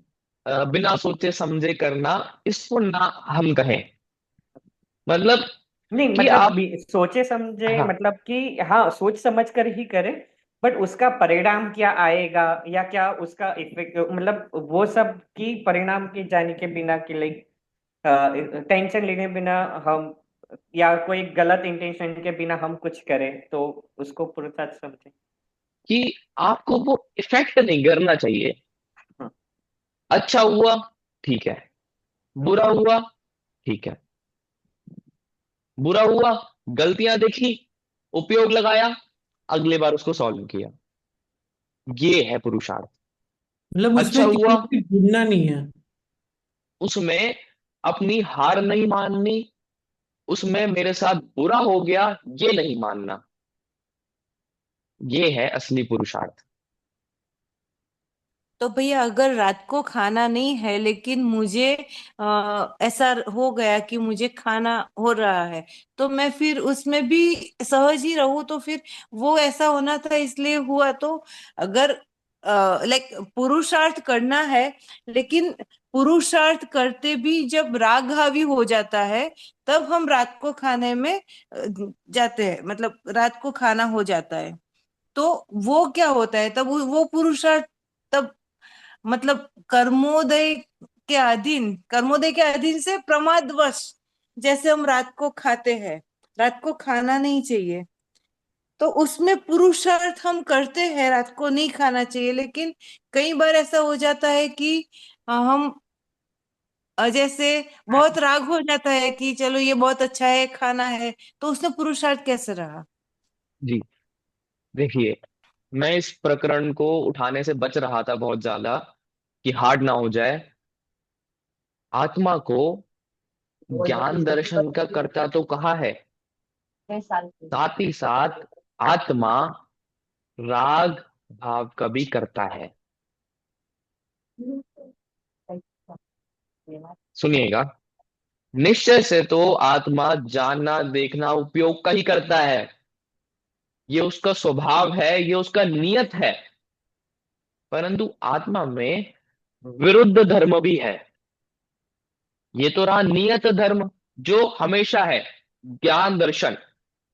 बिना सोचे समझे करना, इसको ना हम कहें, मतलब नहीं कि मतलब आप, सोचे समझे हाँ मतलब कि हाँ सोच समझ कर ही करे, बट उसका परिणाम क्या आएगा या क्या उसका इफेक्ट, मतलब वो सब की परिणाम की जाने के बिना कि लाइक टेंशन लेने बिना हम, या कोई गलत इंटेंशन के बिना हम कुछ करें तो उसको पुरुषार्थ समझे। कि आपको वो इफेक्ट नहीं करना चाहिए। हाँ। अच्छा हुआ, ठीक है। बुरा हुआ, ठीक है। बुरा हुआ, गलतियां देखी, उपयोग लगाया, अगले बार उसको सॉल्व किया, ये है पुरुषार्थ। मतलब अच्छा उसमें हुआ, किसी से गिरना नहीं है। उसमें अपनी हार नहीं माननी, उसमें मेरे साथ बुरा हो गया ये नहीं मानना, ये है असली पुरुषार्थ। तो भैया अगर रात को खाना नहीं है लेकिन मुझे ऐसा हो गया कि मुझे खाना हो रहा है, तो मैं फिर उसमें भी सहज ही रहूं, तो फिर वो ऐसा होना था इसलिए हुआ। तो अगर लाइक पुरुषार्थ करना है, लेकिन पुरुषार्थ करते भी जब राग हावी हो जाता है, तब हम रात को खाने में जाते हैं, मतलब रात को खाना हो जाता है। तो वो क्या होता है तब, वो पुरुषार्थ तब मतलब कर्मोदय के अधीन से प्रमादवश, जैसे हम रात को खाते हैं, रात को खाना नहीं चाहिए, तो उसमें पुरुषार्थ हम करते हैं, रात को नहीं खाना चाहिए, लेकिन कई बार ऐसा हो जाता है कि हम जैसे बहुत राग हो जाता है कि चलो ये बहुत अच्छा है, खाना है, तो उसमें पुरुषार्थ कैसे रहा? जी, देखिए, मैं इस प्रकरण को उठाने से बच रहा था बहुत ज्यादा, कि हार्ड ना हो जाए। आत्मा को ज्ञान दर्शन का कर्ता तो कहा है, साथ ही साथ आत्मा राग भाव का भी करता है। सुनिएगा, निश्चय से तो आत्मा जानना, देखना, उपयोग का ही करता है। ये उसका स्वभाव है, ये उसका नियत है। परंतु आत्मा में विरुद्ध धर्म भी है। ये तो रहा नियत धर्म, जो हमेशा है, ज्ञान दर्शन।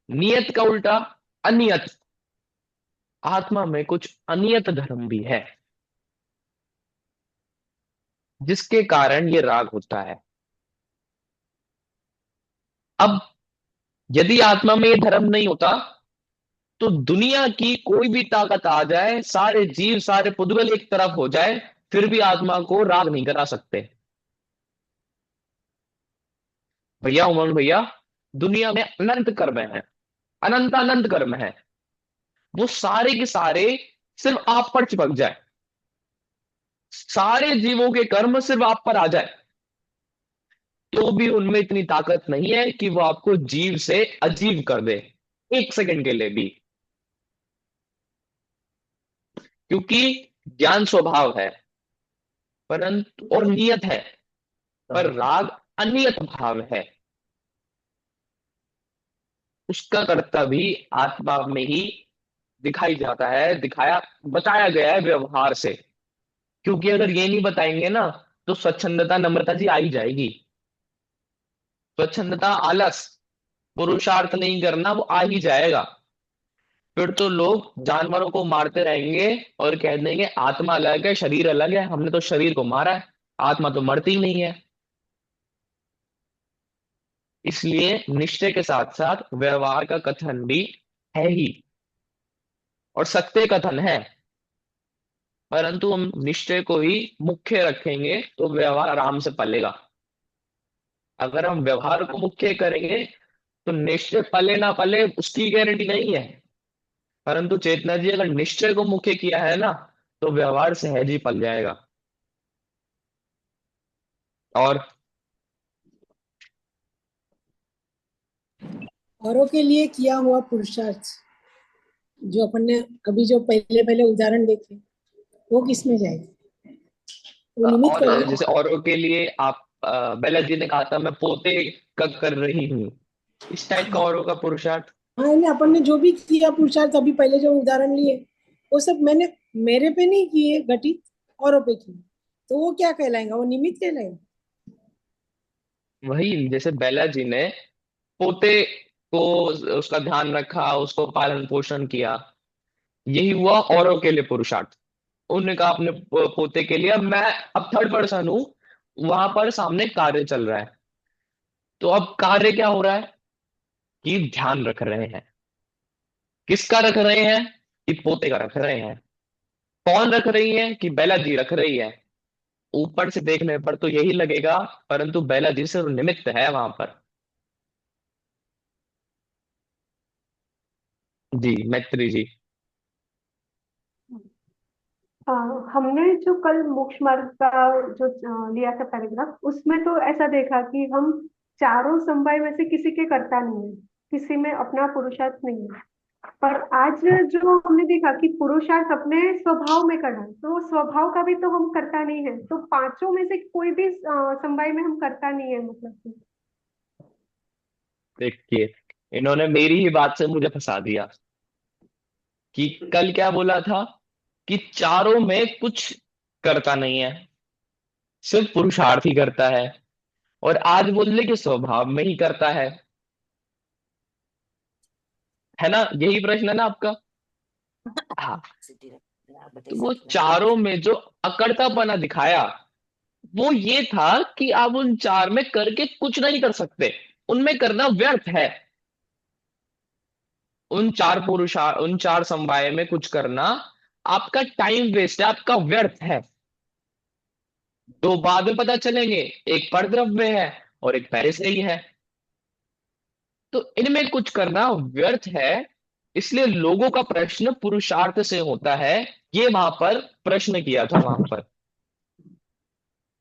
नियत का उल्टा अनियत। आत्मा में कुछ अनियत धर्म भी है, जिसके कारण ये राग होता है। अब यदि आत्मा में ये धर्म नहीं होता, तो दुनिया की कोई भी ताकत आ जाए, सारे जीव सारे पुद्गल एक तरफ हो जाए, फिर भी आत्मा को राग नहीं करा सकते। भैया उमंग भैया, दुनिया में अनंत कर्म है, अनंत अनंत कर्म है, वो सारे के सारे सिर्फ आप पर चिपक जाए, सारे जीवों के कर्म सिर्फ आप पर आ जाए, तो भी उनमें इतनी ताकत नहीं है कि वो आपको जीव से अजीव कर दे, एक सेकंड के लिए भी। क्योंकि ज्ञान स्वभाव है, परंतु और नियत है, पर राग अनियत भाव है। उसका कर्ता भी आत्मा में ही दिखाई जाता है, दिखाया बताया गया है व्यवहार से। क्योंकि अगर ये नहीं बताएंगे ना, तो स्वच्छंदता नम्रता जी आ ही जाएगी। स्वच्छंदता आलस, पुरुषार्थ नहीं करना, वो आ ही जाएगा। फिर तो लोग जानवरों को मारते रहेंगे और कह देंगे आत्मा अलग है शरीर अलग है, हमने तो शरीर को मारा है, आत्मा तो मरती ही नहीं है। इसलिए निश्चय के साथ साथ व्यवहार का कथन भी है ही, और सत्य कथन है, परंतु हम निश्चय को ही मुख्य रखेंगे तो व्यवहार आराम से पलेगा। अगर हम व्यवहार को मुख्य करेंगे तो निश्चय पले ना पले उसकी गारंटी नहीं है, परंतु चेतना जी अगर निश्चय को मुख्य किया है ना, तो व्यवहार सहज ही पल जाएगा। और औरों के लिए किया हुआ पुरुषार्थ, जो अपन ने अभी जो पहले पहले उदाहरण देखे, वो किस में जाएगा? वो निमित्त और करेगा। जैसे औरों के लिए आप बेला जी ने कहा था मैं पोते का कर रही हूँ, इस टाइप का औरों का पुरुषार्थ। हाँ, यानी अपन ने जो भी किया पुरुषार्थ, अभी पहले जो उदाहरण लिए, वो सब मैंने मेरे पे नहीं किए घटित, औरों पे किए, तो वो क्या कहलाएगा? वो निमित्त कहलाएगा। वही जैसे बेला जी ने पोते को उसका ध्यान रखा, उसको पालन पोषण किया, यही हुआ औरों के लिए पुरुषार्थ। उन्होंने कहा अपने पोते के लिए, अब मैं अब थर्ड पर्सन हूं, वहां पर सामने कार्य चल रहा है, तो अब कार्य क्या हो रहा है कि ध्यान रख रहे हैं। किसका रख रहे हैं? कि पोते का रख रहे हैं। कौन रख रही है? कि बेला जी रख रही है। ऊपर से देखने पर तो यही लगेगा, परंतु बेला जी सिर्फ निमित्त है वहां पर। जी मैत्री जी। हमने जो कल मोक्ष मार्ग का जो लिया था पैराग्राफ, उसमें तो ऐसा देखा कि हम चारों समवाय में से किसी के कर्ता नहीं है, किसी में अपना पुरुषार्थ नहीं है। पर आज जो हमने देखा कि पुरुषार्थ अपने स्वभाव में करना है, तो स्वभाव का भी तो हम करता नहीं है, तो पांचों में से कोई भी समवाय में हम करता नहीं है, मतलब कि। देखिए, इन्होंने मेरी ही बात से मुझे फंसा दिया कि कल क्या बोला था कि चारों में कुछ करता नहीं है, सिर्फ पुरुषार्थ ही करता है, और आज बोल रहे कि स्वभाव में ही करता है ना? यही प्रश्न है ना आपका? हाँ। तो वो चारों में जो अकर्तापना दिखाया, वो ये था कि आप उन चार में करके कुछ नहीं कर सकते, उनमें करना व्यर्थ है। उन चार समवाय में कुछ करना आपका टाइम वेस्ट है, आपका व्यर्थ है। दो बाद में पता चलेंगे, एक परद्रव्य है और एक पैरिसेई है, तो इनमें कुछ करना व्यर्थ है। इसलिए लोगों का प्रश्न पुरुषार्थ से होता है, ये वहां पर प्रश्न किया था वहां पर।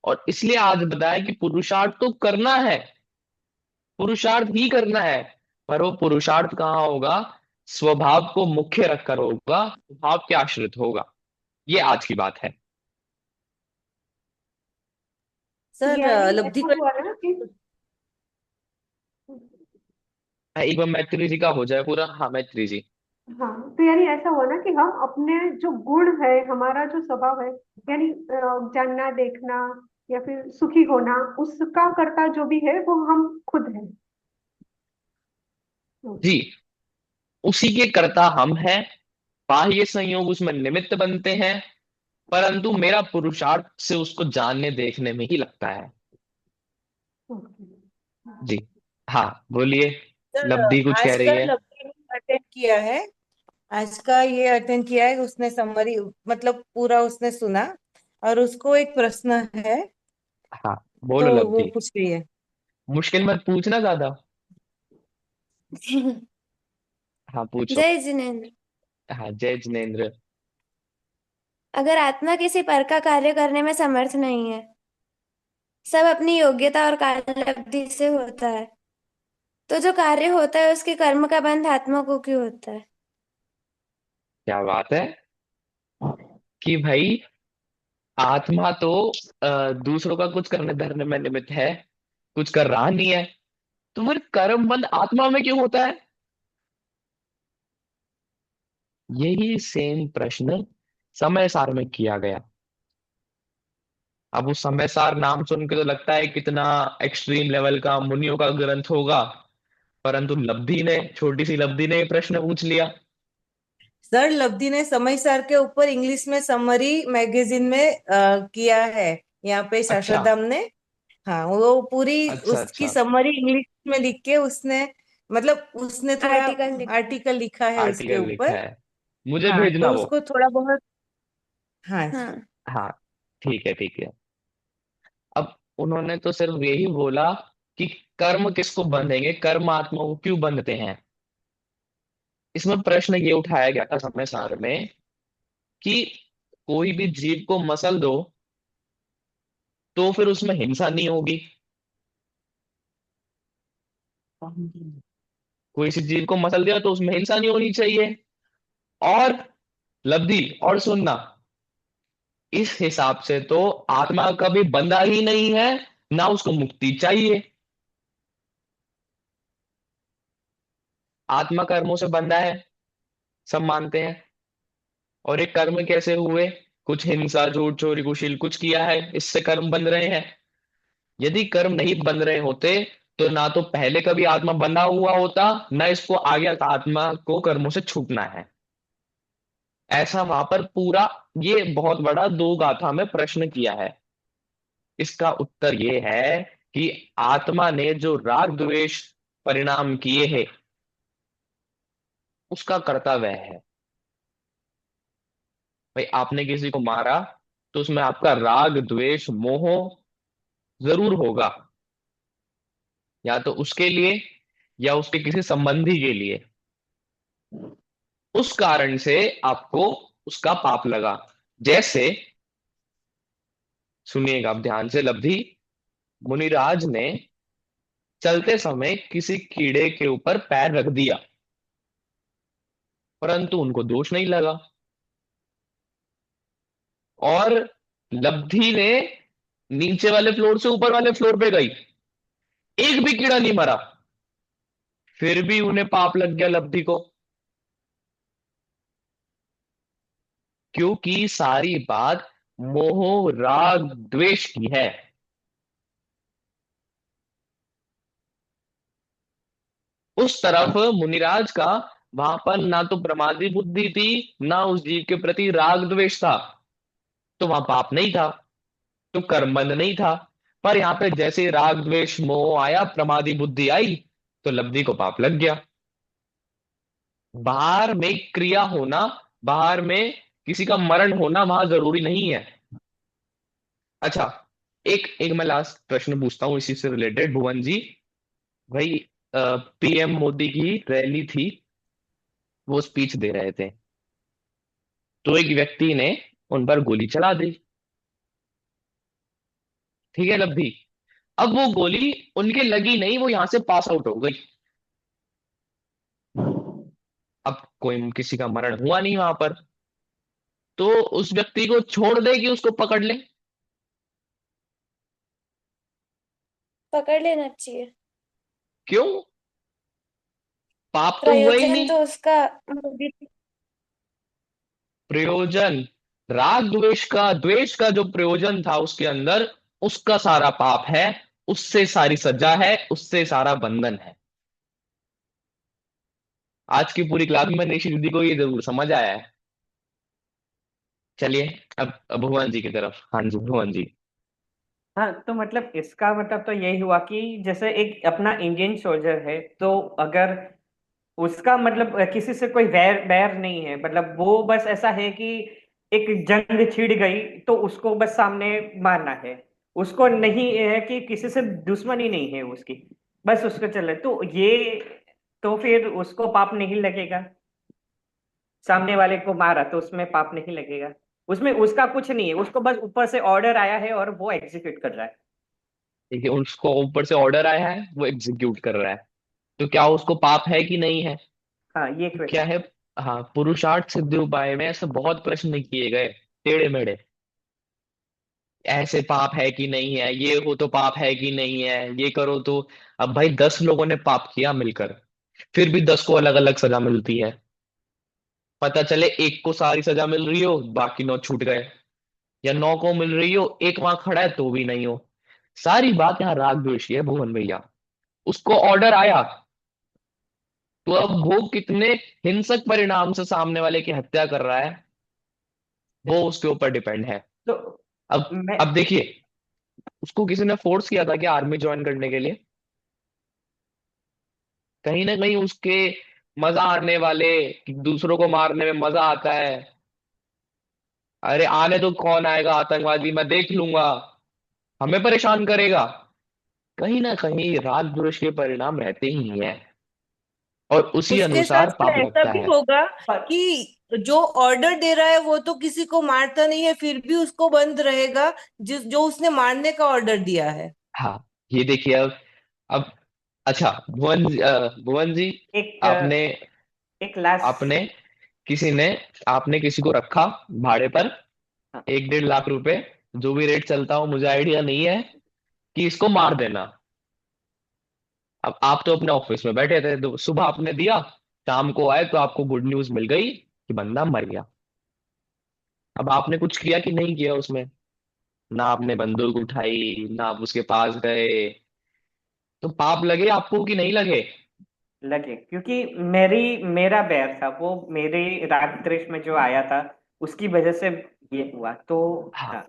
और इसलिए आज बताया कि पुरुषार्थ तो करना है, पुरुषार्थ ही करना है, पर वो पुरुषार्थ कहाँ होगा? स्वभाव को मुख्य रखकर होगा, स्वभाव के आश्रित होगा। ये आज की बात है। सर यानी लब्धि ऐसा का हुआ ना कि एक बार मैत्री जी का हो जाए पूरा। हाँ मैत्री जी। हाँ, तो यानी ऐसा हुआ ना कि हम अपने जो गुण है, हमारा जो स्वभाव है, यानी जानना देखना या फिर सुखी होना, उसका कर्ता जो भी है वो हम खुद है। जी, उसी के कर्ता हम हैं, बाह्य संयोग उसमें निमित्त बनते हैं, परंतु मेरा पुरुषार्थ से उसको जानने देखने में ही लगता है। जी हाँ बोलिए। सर लब्धि कुछ कह आज रही का है। लब्धि अटेंड किया है, आज का ये अटेंड किया है, उसने समरी मतलब पूरा उसने सुना, और उसको एक प्रश्न है, हाँ, बोलो तो वो लब्धि। पूछ रही है। मुश्किल मत पूछना ज्यादा। हाँ पूछो। जय जिनेन्द्र। हाँ जय जिनेन्द्र। अगर आत्मा किसी पर का कार्य करने में समर्थ नहीं है, सब अपनी योग्यता और कार्यलब्धि से होता है, तो जो कार्य होता है उसके कर्म का बंध आत्मा को क्यों होता है? क्या बात है कि भाई आत्मा तो दूसरों का कुछ करने धरने में निमित्त है, कुछ कर रहा नहीं है, तो फिर कर्म बंध आत्मा में क्यों होता है? यही सेम प्रश्न समय सार में किया गया। अब उस समय सार नाम सुन के तो लगता है कितना एक्सट्रीम लेवल का मुनियों का ग्रंथ होगा, परंतु लब्धि ने, छोटी सी लब्धि ने ये प्रश्न पूछ लिया। सर, लब्धि ने समय सार के ऊपर इंग्लिश में समरी मैगजीन में किया है, यहाँ पे अच्छा शाश्वत धाम ने। हाँ, वो पूरी अच्छा उसकी अच्छा। समरी इंग्लिश में लिख के उसने, मतलब उसने थोड़ा आर्टिकल लिख। आर्टिकल लिखा है उसके आर्टिकल लिखा ऊपर। है, मुझे हाँ, भेजना तो वो। उसको थोड़ा बहुत। हाँ। हाँ। हाँ ठीक है ठीक है। अब उन्होंने तो सिर्फ यही बोला कि कर्म किसको बंधेंगे, कर्म आत्मा को क्यों बंधते हैं। इसमें प्रश्न ये उठाया गया था समय सार में कि कोई भी जीव को मसल दो तो फिर उसमें हिंसा नहीं होगी। कोई सी जीव को मसल दिया तो उसमें हिंसा नहीं होनी चाहिए। और लब्धि और सुनना, इस हिसाब से तो आत्मा कभी बंधा ही नहीं है, ना उसको मुक्ति चाहिए। आत्मा कर्मों से बंधा है, सब मानते हैं। और ये कर्म कैसे हुए? कुछ हिंसा, झूठ, चोरी, कुशील कुछ किया है, इससे कर्म बंध रहे हैं। यदि कर्म नहीं बंध रहे होते तो ना तो पहले कभी आत्मा बंधा हुआ होता, ना इसको आगे आत्मा को कर्मों से छूटना है। ऐसा वहां पर पूरा ये बहुत बड़ा दो गाथा में प्रश्न किया है। इसका उत्तर ये है कि आत्मा ने जो राग द्वेष परिणाम किए हैं उसका कर्तव्य है। भाई आपने किसी को मारा तो उसमें आपका राग द्वेष मोह जरूर होगा, या तो उसके लिए या उसके किसी संबंधी के लिए। उस कारण से आपको उसका पाप लगा। जैसे सुनिएगा आप ध्यान से लब्धि, मुनिराज ने चलते समय किसी कीड़े के ऊपर पैर रख दिया, परंतु उनको दोष नहीं लगा। और लब्धि ने नीचे वाले फ्लोर से ऊपर वाले फ्लोर पे गई, एक भी कीड़ा नहीं मरा, फिर भी उन्हें पाप लग गया लब्धि को। क्योंकि सारी बात मोह राग द्वेष की है। उस तरफ मुनिराज का वहां पर ना तो प्रमादी बुद्धि थी, ना उस जीव के प्रति राग द्वेष था, तो वहां पाप नहीं था, तो कर्मबंध नहीं था। पर यहाँ पे जैसे राग द्वेष मोह आया, प्रमादी बुद्धि आई, तो लब्धि को पाप लग गया। बाहर में क्रिया होना, बाहर में किसी का मरण होना वहां जरूरी नहीं है। अच्छा, एक एक मैं लास्ट प्रश्न पूछता हूँ इसी से रिलेटेड भुवन जी। भाई पीएम मोदी की रैली थी, वो स्पीच दे रहे थे, तो एक व्यक्ति ने उन पर गोली चला दी। ठीक है लब्धि, अब वो गोली उनके लगी नहीं, वो यहां से पास आउट हो गई। अब कोई किसी का मरण हुआ नहीं वहां पर, तो उस व्यक्ति को छोड़ दे कि उसको पकड़ ले? पकड़ लेना चाहिए। क्यों? पाप तो हुआ ही प्रयोजन नहीं। तो उसका मोदी। प्रयोजन, राग द्वेष का जो प्रयोजन था उसके अंदर, उसका सारा पाप है, उससे सारी सजा है, उससे सारा बंधन है। आज की पूरी क्लास में निशि दीदी को ये जरूर समझ आया है। चलिए अब भुवन जी की तरफ। हाँ जी भुवन जी। हाँ, तो मतलब इसका मतलब तो यही हुआ कि जैसे एक अपना इंडियन सोल्जर है, तो अगर उसका मतलब किसी से कोई वैर बैर नहीं है, मतलब वो बस ऐसा है कि एक जंग छिड़ गई तो उसको बस सामने मारना है। उसको नहीं है कि किसी से दुश्मनी नहीं है उसकी, बस उसको चले तो ये, तो फिर उसको पाप नहीं लगेगा। सामने वाले को मारा तो उसमें पाप नहीं लगेगा, उसमें उसका कुछ नहीं है, उसको बस ऊपर से ऑर्डर आया है और वो एग्जीक्यूट कर रहा है। देखिए, उसको ऊपर से ऑर्डर आया है, वो एग्जीक्यूट कर रहा है, तो क्या उसको पाप है कि नहीं है? हाँ, ये क्या क्वेश्चन। है? हाँ, पुरुषार्थ सिद्धि उपाय में ऐसे बहुत प्रश्न किए गए, टेढ़े मेढ़े, ऐसे पाप है कि नहीं है, ये हो तो पाप है कि नहीं है, ये करो तो। अब भाई 10 लोगों ने पाप किया मिलकर, फिर भी 10 को अलग अलग सजा मिलती है। पता चले एक को सारी सजा मिल रही हो, बाकी 9 छूट गए, या 9 को मिल रही हो, एक वहां खड़ा है तो भी नहीं हो। सारी बात यहाँ राग द्वेष की है भुवन भैया। उसको ऑर्डर आया, तो अब वो कितने हिंसक परिणाम से सामने वाले की हत्या कर रहा है, वो उसके ऊपर डिपेंड है। तो अब मैं अब देखिए, उसको किसी ने फोर्स किया था क्या आर्मी ज्वाइन करने के लिए? कहीं ना कहीं उसके मजा आने वाले, कि दूसरों को मारने में मजा आता है, अरे आने तो कौन आएगा आतंकवादी, मैं देख लूंगा, हमें परेशान करेगा, कहीं ना कहीं राग द्वेष के परिणाम रहते ही हैं, और उसी उसके साथ अनुसार फिर पाप ऐसा लगता भी है। होगा कि जो ऑर्डर दे रहा है वो तो किसी को मारता नहीं है, फिर भी उसको बंद रहेगा जिस जो उसने मारने का ऑर्डर दिया है। हाँ, ये देखिए अब अच्छा, भुवन जी, एक आपने एक लास्ट। आपने किसी ने आपने किसी को रखा भाड़े पर, 1-1.5 लाख रुपए, जो भी रेट चलता हो मुझे आइडिया नहीं है, कि इसको मार देना। अब आप तो अपने ऑफिस में बैठे थे, तो सुबह आपने दिया, शाम को आए तो आपको गुड न्यूज मिल गई कि बंदा मर गया। अब आपने कुछ किया कि नहीं किया उसमें? ना आपने बंदूक उठाई, ना आप उसके पास गए, तो पाप लगे आपको कि नहीं लगे? लगे, क्योंकि मेरा बैर था वो, मेरे राग द्वेष में जो आया था उसकी वजह से ये हुआ तो। हाँ, हाँ,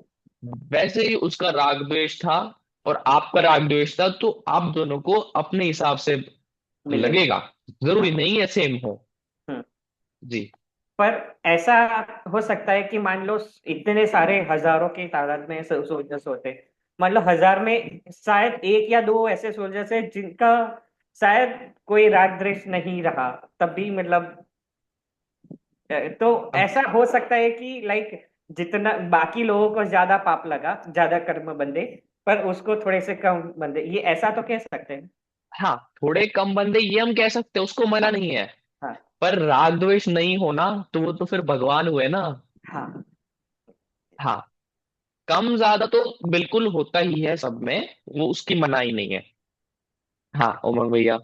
वैसे ही उसका राग द्वेष था और आपका राग द्वेष था, तो आप दोनों को अपने हिसाब से मिलेगा। लगेगा, जरूरी हाँ। नहीं है सेम हो। हम्म। जी। पर ऐसा हो सकता है कि मान लो इतने सारे हजारों की तादाद में सोल्जर्स होते, मान लो हजार में शायद एक या दो ऐसे सोल्जर्स है जिनका शायद कोई राग द्वेष नहीं रहा, तब भी मतलब तो अब ऐसा हो सकता है कि लाइक जितना बाकी लोगों को ज्यादा पाप लगा, ज्यादा कर्म बंधे, पर उसको थोड़े से कम बंधे, ये ऐसा तो कह सकते हैं। हाँ, थोड़े कम बंदे ये हम कह सकते हैं, उसको मना नहीं है। हाँ। पर राग द्वेष नहीं होना तो वो तो फिर भगवान हुए ना। हाँ। हाँ, कम ज्यादा तो बिल्कुल होता ही है सब में, वो उसकी मनाही नहीं है। हाँ उमंग भैया।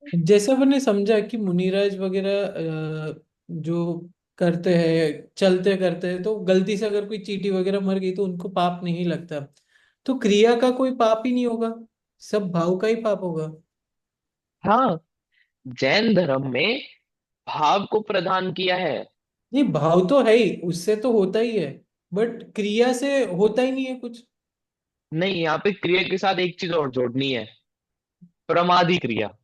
जैसा मैंने समझा कि मुनिराज वगैरह जो करते हैं, चलते करते हैं, तो गलती से अगर कोई चींटी वगैरह मर गई तो उनको पाप नहीं लगता, तो क्रिया का कोई पाप ही नहीं होगा, सब भाव का ही पाप होगा। हाँ, जैन धर्म में भाव को प्रदान किया है। नहीं, भाव तो है ही, उससे तो होता ही है, बट क्रिया से होता ही नहीं है कुछ। नहीं, यहाँ पे क्रिया के साथ एक चीज और जोड़नी है, प्रमादी क्रिया,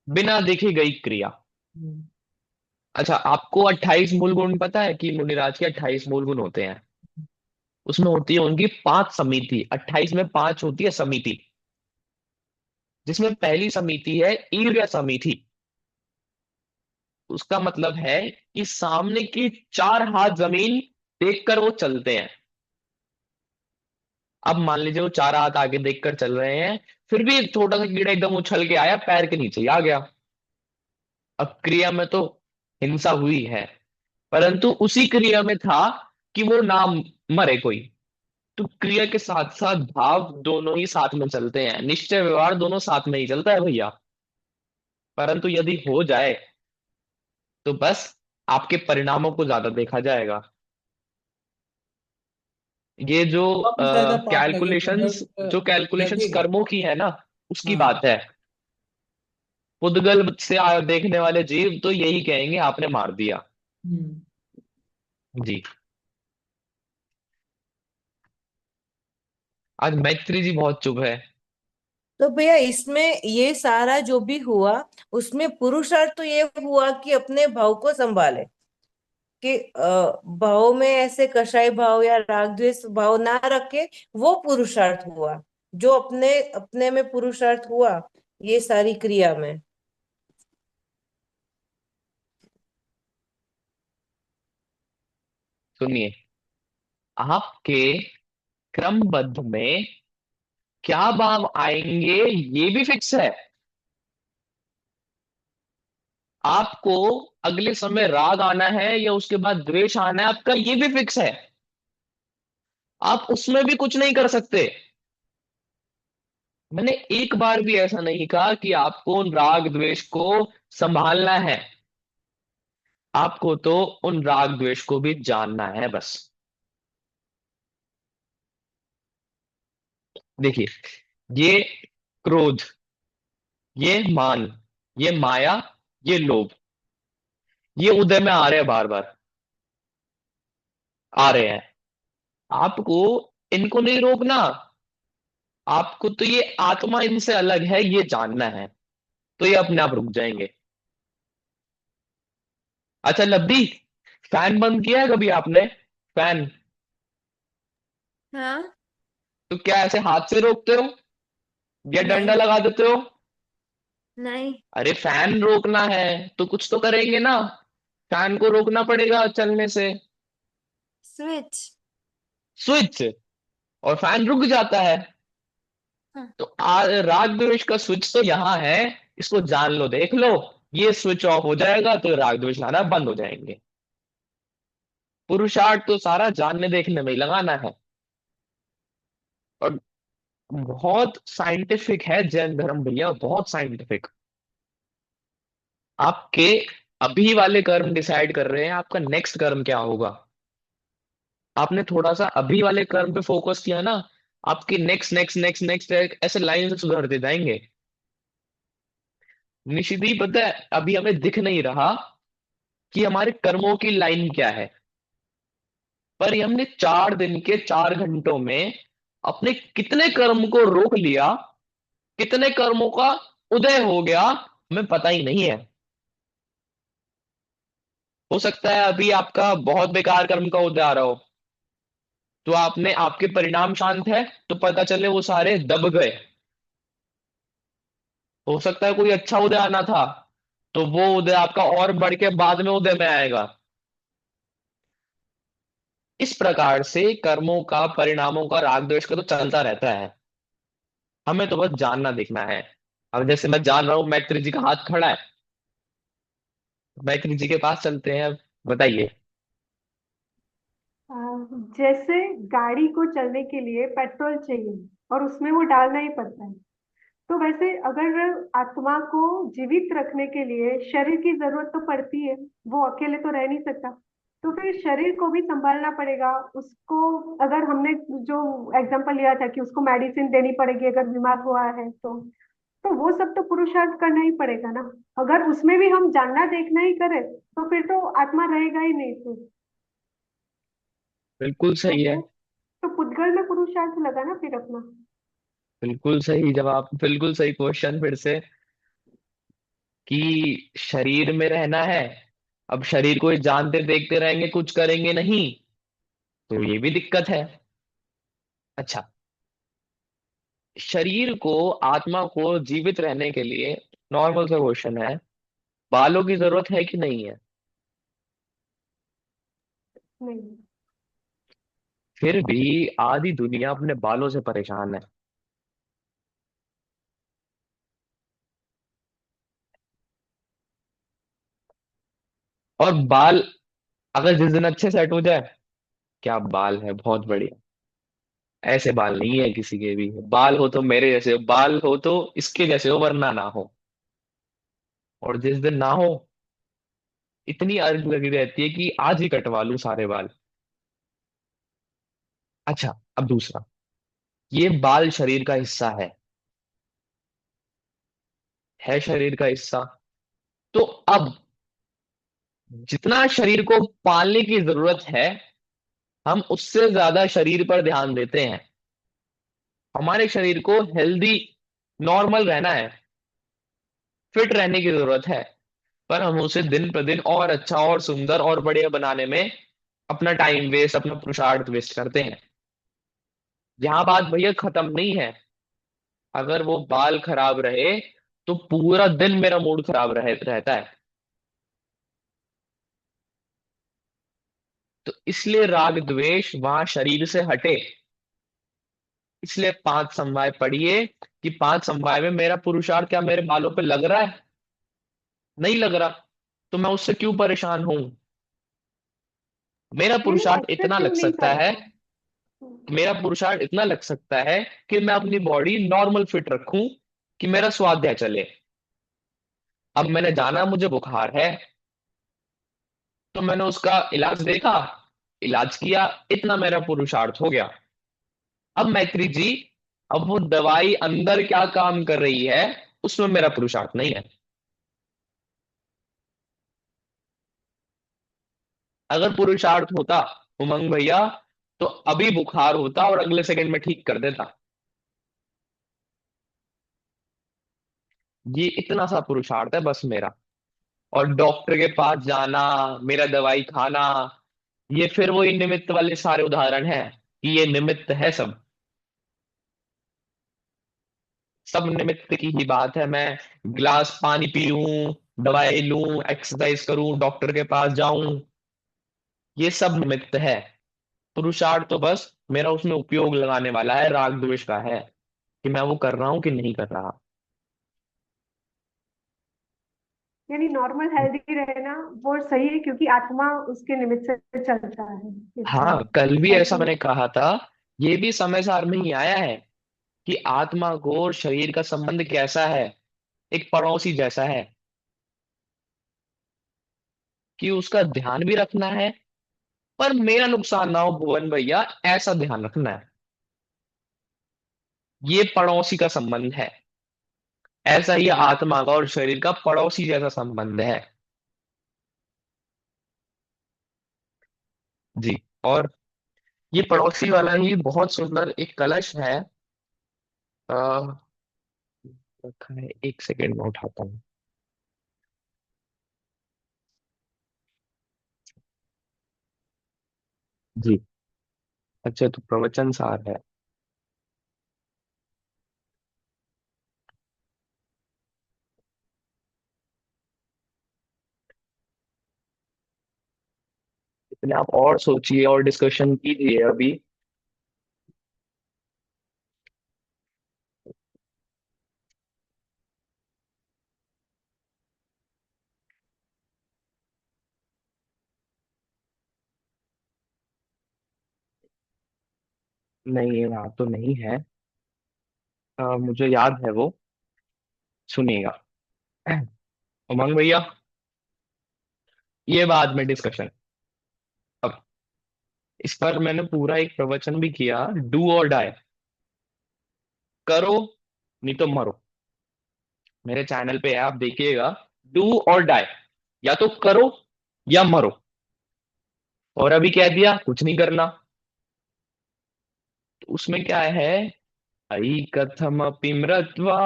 बिना देखे गई क्रिया। हम्म। अच्छा, आपको 28 मूल गुण पता है कि मुनिराज के 28 मूल गुण होते हैं? उसमें होती है उनकी 5 समिति, 28 में 5 होती है समिति, जिसमें पहली समिति है ईर्ष्या समिति। उसका मतलब है कि सामने की 4 हाथ जमीन देखकर वो चलते हैं। अब मान लीजिए वो 4 हाथ आगे देखकर चल रहे हैं, फिर भी एक छोटा सा कीड़ा एकदम उछल के आया, पैर के नीचे ही आ गया। अब क्रिया में तो हिंसा हुई है, परंतु उसी क्रिया में था कि वो ना मरे कोई। तो क्रिया के साथ साथ भाव दोनों ही साथ में चलते हैं, निश्चय व्यवहार दोनों साथ में ही चलता है भैया। परंतु यदि हो जाए तो बस आपके परिणामों को ज्यादा देखा जाएगा। ये जो कम ज्यादा पाप लगेगा कैलकुलेशंस बट जो कैलकुलेशंस लगेगा। कर्मों की है ना, उसकी हाँ। बात है। पुद्गल से देखने वाले जीव तो यही कहेंगे आपने मार दिया। हम्म। जी। आज मैत्री जी बहुत चुप है। तो भैया इसमें ये सारा जो भी हुआ, उसमें पुरुषार्थ तो ये हुआ कि अपने भाव को संभाले, कि भाव में ऐसे कषाय भाव या राग द्वेष भाव ना रखे, वो पुरुषार्थ हुआ। जो अपने अपने में पुरुषार्थ हुआ ये सारी क्रिया में। सुनिए, आपके क्रमबद्ध में क्या भाव आएंगे ये भी फिक्स है। आपको अगले समय राग आना है या उसके बाद द्वेष आना है, आपका ये भी फिक्स है। आप उसमें भी कुछ नहीं कर सकते। मैंने एक बार भी ऐसा नहीं कहा कि आपको उन राग द्वेष को संभालना है। आपको तो उन राग द्वेष को भी जानना है बस। देखिए, ये क्रोध, ये मान, ये माया, ये लोभ, ये उदय में आ रहे हैं, बार बार आ रहे हैं। आपको इनको नहीं रोकना। आपको तो ये आत्मा इनसे अलग है ये जानना है, तो ये अपने आप रुक जाएंगे। अच्छा लब्धि, फैन बंद किया है कभी आपने? फैन हाँ। तो क्या ऐसे हाथ से रोकते हो या डंडा नहीं। लगा देते हो? नहीं। अरे फैन रोकना है तो कुछ तो करेंगे ना। फैन को रोकना पड़ेगा चलने से। स्विच। स्विच, और फैन रुक जाता है। हाँ। तो राग द्वेष का स्विच तो यहाँ है। इसको जान लो, देख लो। ये स्विच ऑफ हो जाएगा तो राग द्वेष आना बंद हो जाएंगे। पुरुषार्थ तो सारा जानने देखने में ही लगाना है। और बहुत साइंटिफिक है जैन धर्म भैया, बहुत साइंटिफिक। आपके अभी वाले कर्म डिसाइड कर रहे हैं आपका नेक्स्ट कर्म क्या होगा। आपने थोड़ा सा अभी वाले कर्म पे फोकस किया ना, आपके नेक्स्ट नेक्स्ट नेक्स्ट नेक्स्ट ऐसे लाइन से सुधरते जाएंगे। निशिदी पता है, अभी हमें दिख नहीं रहा कि हमारे कर्मों की लाइन क्या है, पर ये हमने 4 दिन के 4 घंटों में अपने कितने कर्म को रोक लिया, कितने कर्मों का उदय हो गया, हमें पता ही नहीं है। हो सकता है अभी आपका बहुत बेकार कर्म का उदय आ रहा हो, तो आपने आपके परिणाम शांत है तो पता चले वो सारे दब गए। हो सकता है कोई अच्छा उदय आना था, तो वो उदय आपका और बढ़ के बाद में उदय में आएगा। इस प्रकार से कर्मों का, परिणामों का, राग द्वेष का तो चलता रहता है। हमें तो बस जानना देखना है। अब जैसे मैं जान रहा हूं मैत्री जी का हाथ खड़ा है, मैत्री जी के पास चलते हैं। अब बताइए। आ, जैसे गाड़ी को चलने के लिए पेट्रोल चाहिए और उसमें वो डालना ही पड़ता है, तो वैसे अगर आत्मा को जीवित रखने के लिए शरीर की जरूरत तो पड़ती है। वो अकेले तो रह नहीं सकता, तो फिर शरीर को भी संभालना पड़ेगा उसको। अगर हमने जो एग्जांपल लिया था कि उसको मेडिसिन देनी पड़ेगी अगर बीमार हुआ है, तो वो सब तो पुरुषार्थ करना ही पड़ेगा ना। अगर उसमें भी हम जानना देखना ही करें तो फिर तो आत्मा रहेगा ही नहीं फिर। बिल्कुल तो सही है। वो तो पुद्गल में पुरुषार्थ लगा ना फिर अपना। बिल्कुल सही जवाब, बिल्कुल सही क्वेश्चन फिर से, कि शरीर में रहना है। अब शरीर को ही जानते देखते रहेंगे, कुछ करेंगे नहीं, तो ये भी दिक्कत है। अच्छा, शरीर को, आत्मा को जीवित रहने के लिए नॉर्मल सा क्वेश्चन है, बालों की जरूरत है कि नहीं है? नहीं। फिर भी आधी दुनिया अपने बालों से परेशान है। और बाल अगर जिस दिन अच्छे सेट हो जाए, क्या बाल है, बहुत बढ़िया। ऐसे बाल नहीं है किसी के भी। बाल हो तो मेरे जैसे हो, बाल हो तो इसके जैसे हो, वरना ना हो। और जिस दिन ना हो, इतनी अर्ज लगी रहती है कि आज ही कटवा लूं सारे बाल। अच्छा, अब दूसरा, ये बाल शरीर का हिस्सा है शरीर का हिस्सा। तो अब जितना शरीर को पालने की जरूरत है, हम उससे ज्यादा शरीर पर ध्यान देते हैं। हमारे शरीर को हेल्दी नॉर्मल रहना है, फिट रहने की जरूरत है, पर हम उसे दिन प्रतिदिन और अच्छा और सुंदर और बढ़िया बनाने में अपना टाइम वेस्ट, अपना पुरुषार्थ वेस्ट करते हैं। यहाँ बात भैया खत्म नहीं है। अगर वो बाल खराब रहे तो पूरा दिन मेरा मूड खराब रहता है। तो इसलिए राग द्वेष वहां शरीर से हटे। इसलिए पांच समवाय पढ़िए कि पांच समवाय में मेरा पुरुषार्थ क्या मेरे बालों पे लग रहा है? नहीं लग रहा, तो मैं उससे क्यों परेशान हूं? मेरा यानी पुरुषार्थ इतना एक्सेसिव लग नहीं सकता है, करना। मेरा पुरुषार्थ इतना लग सकता है कि मैं अपनी बॉडी नॉर्मल फिट रखूं, कि मेरा स्वाध्याय चले। अब मैंने जाना मुझे बुखार है, तो मैंने उसका इलाज देखा, इलाज किया, इतना मेरा पुरुषार्थ हो गया। अब मैत्री जी, अब वो दवाई अंदर क्या काम कर रही है, उसमें मेरा पुरुषार्थ नहीं है। अगर पुरुषार्थ होता उमंग भैया, तो अभी बुखार होता और अगले सेकंड में ठीक कर देता। ये इतना सा पुरुषार्थ है बस मेरा। और डॉक्टर के पास जाना, मेरा दवाई खाना, ये फिर वही निमित्त वाले सारे उदाहरण हैं कि ये निमित्त है सब। सब निमित्त की ही बात है। मैं गिलास पानी पीऊं, दवाई लूं, एक्सरसाइज करूं, डॉक्टर के पास जाऊं, ये सब निमित्त है। पुरुषार्थ तो बस मेरा उसमें उपयोग लगाने वाला है, राग द्वेष का है कि मैं वो कर रहा हूं कि नहीं कर रहा। यानी नॉर्मल हेल्दी रहना वो सही है, क्योंकि आत्मा उसके निमित्त से चलता है, हाँ, इसलिए। कल भी है ऐसा कि मैंने नहीं? कहा था। ये भी समय सार में ही आया है कि आत्मा को और शरीर का संबंध कैसा है, एक पड़ोसी जैसा है, कि उसका ध्यान भी रखना है, पर मेरा नुकसान ना हो भुवन भैया, ऐसा ध्यान रखना है। ये पड़ोसी का संबंध है। ऐसा ही आत्मा का और शरीर का पड़ोसी जैसा संबंध है। जी। और ये पड़ोसी वाला ही बहुत सुंदर एक कलश है। आ, रखा है, एक सेकेंड में उठाता हूँ। जी। अच्छा, तो प्रवचन सार है। इसलिए आप और सोचिए और डिस्कशन कीजिए अभी। नहीं, ये रहा तो नहीं है। मुझे याद है वो। सुनिएगा उमंग भैया, ये बाद में डिस्कशन। अब इस पर मैंने पूरा एक प्रवचन भी किया, डू और डाई। करो नहीं तो मरो। मेरे चैनल पे है, आप देखिएगा। डू और डाई, या तो करो या मरो। और अभी कह दिया कुछ नहीं करना, तो उसमें क्या है? अई कथमपि मृत्वा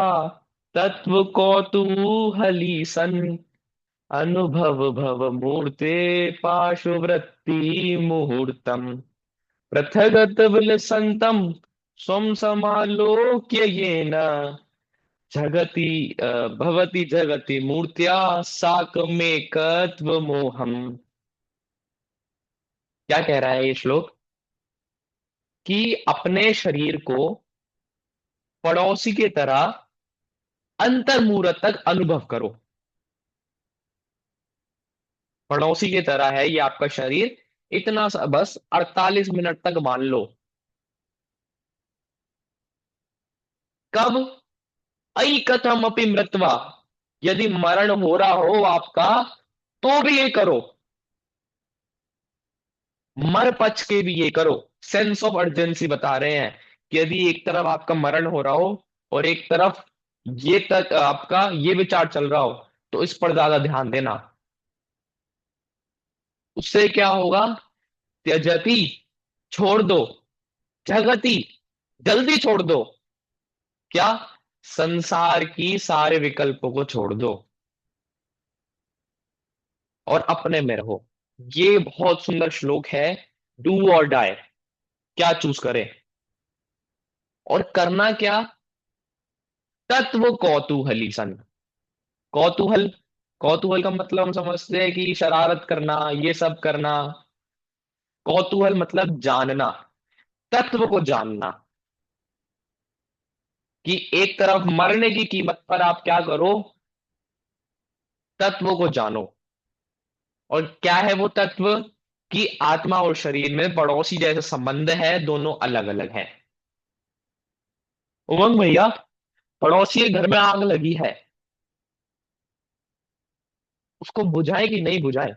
तत्व कौतूहली सन, अनुभव भव मूर्ते पाशुवृत्ति मुहूर्तम, पृथगत विलसन्तं स्वं समालोक्य येन जगति भवति जगति मूर्त्या साकमेकत्व मोहम। क्या कह रहा है ये श्लोक? कि अपने शरीर को पड़ोसी की तरह अंतर्मुहूर्त तक अनुभव करो। पड़ोसी की तरह है ये आपका शरीर, इतना सा बस 48 मिनट तक मान लो। कब? अई कथम अपि मृत्वा, यदि मरण हो रहा हो आपका, तो भी ये करो। मर पच के भी ये करो। सेंस ऑफ अर्जेंसी बता रहे हैं कि यदि एक तरफ आपका मरण हो रहा हो और एक तरफ ये तक आपका ये विचार चल रहा हो, तो इस पर ज्यादा ध्यान देना। उससे क्या होगा? त्यजति, छोड़ दो, जगति, जल्दी छोड़ दो। क्या? संसार की सारे विकल्पों को छोड़ दो और अपने में रहो। ये बहुत सुंदर श्लोक है। डू और डाई, क्या चूज करें? और करना क्या? तत्व कौतूहली सन। कौतूहल, कौतूहल का मतलब हम समझते हैं कि शरारत करना, ये सब करना। कौतूहल मतलब जानना, तत्व को जानना, कि एक तरफ मरने की कीमत पर आप क्या करो, तत्व को जानो। और क्या है वो तत्व? कि आत्मा और शरीर में पड़ोसी जैसे संबंध है, दोनों अलग अलग हैं। उमंग भैया, पड़ोसी के घर में आग लगी है, उसको बुझाए कि नहीं बुझाए?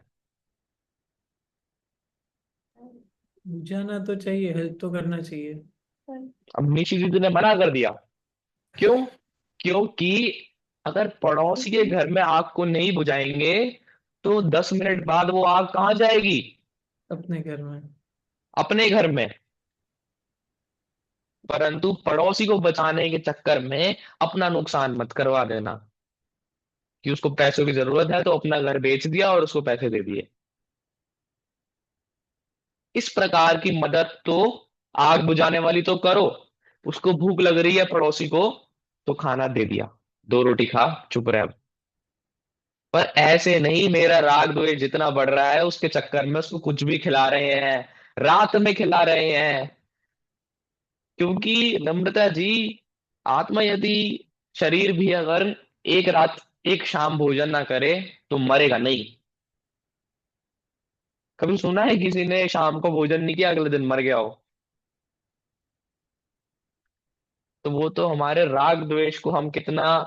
बुझाना तो चाहिए, हेल्प तो करना चाहिए। अब निशी दीदी ने मना कर दिया। क्यों? क्योंकि अगर पड़ोसी के घर में आग को नहीं बुझाएंगे तो 10 मिनट बाद वो आग कहाँ जाएगी? अपने घर में। अपने घर में। परंतु पड़ोसी को बचाने के चक्कर में अपना नुकसान मत करवा देना, कि उसको पैसों की जरूरत है तो अपना घर बेच दिया और उसको पैसे दे दिए। इस प्रकार की मदद तो आग बुझाने वाली तो करो। उसको भूख लग रही है पड़ोसी को, तो खाना दे दिया, 2 रोटी खा, चुप रह। पर ऐसे नहीं, मेरा राग द्वेष जितना बढ़ रहा है उसके चक्कर में उसको कुछ भी खिला रहे हैं, रात में खिला रहे हैं। क्योंकि नम्रता जी, आत्मा यदि, शरीर भी अगर एक रात, एक शाम भोजन ना करे तो मरेगा नहीं। कभी सुना है किसी ने शाम को भोजन नहीं किया अगले दिन मर गया हो? तो वो तो हमारे राग द्वेष को हम कितना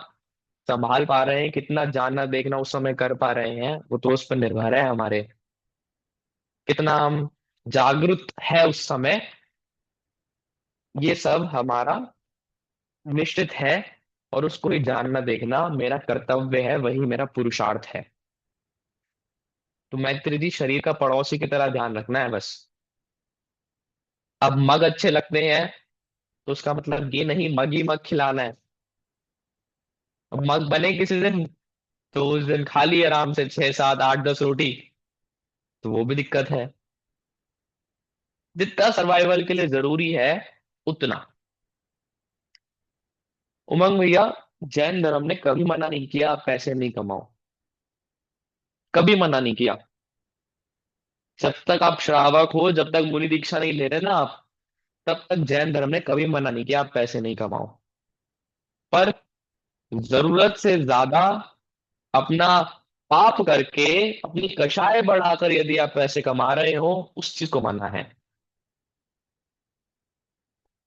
संभाल पा रहे हैं, कितना जानना देखना उस समय कर पा रहे हैं, वो तो उस पर निर्भर है हमारे। कितना हम जागरूक है उस समय, ये सब हमारा निश्चित है। और उसको ही जानना देखना मेरा कर्तव्य है, वही मेरा पुरुषार्थ है। तो मैत्री जी, शरीर का पड़ोसी की तरह ध्यान रखना है बस। अब मग अच्छे लगते हैं तो उसका मतलब ये नहीं मग ही मग खिलाना है। अब मग बने किसी दिन तो उस दिन खा ली आराम से 6 7 8 10 रोटी, तो वो भी दिक्कत है। जितना सर्वाइवल के लिए जरूरी है उतना। उमंग भैया, जैन धर्म ने कभी मना नहीं किया आप पैसे नहीं कमाओ, कभी मना नहीं किया। जब तक आप श्रावक हो, जब तक मुनि दीक्षा नहीं ले रहे ना आप, तब तक जैन धर्म ने कभी मना नहीं किया आप पैसे नहीं कमाओ। पर जरूरत से ज्यादा अपना पाप करके, अपनी कषाय बढ़ाकर यदि आप पैसे कमा रहे हो, उस चीज को मना है।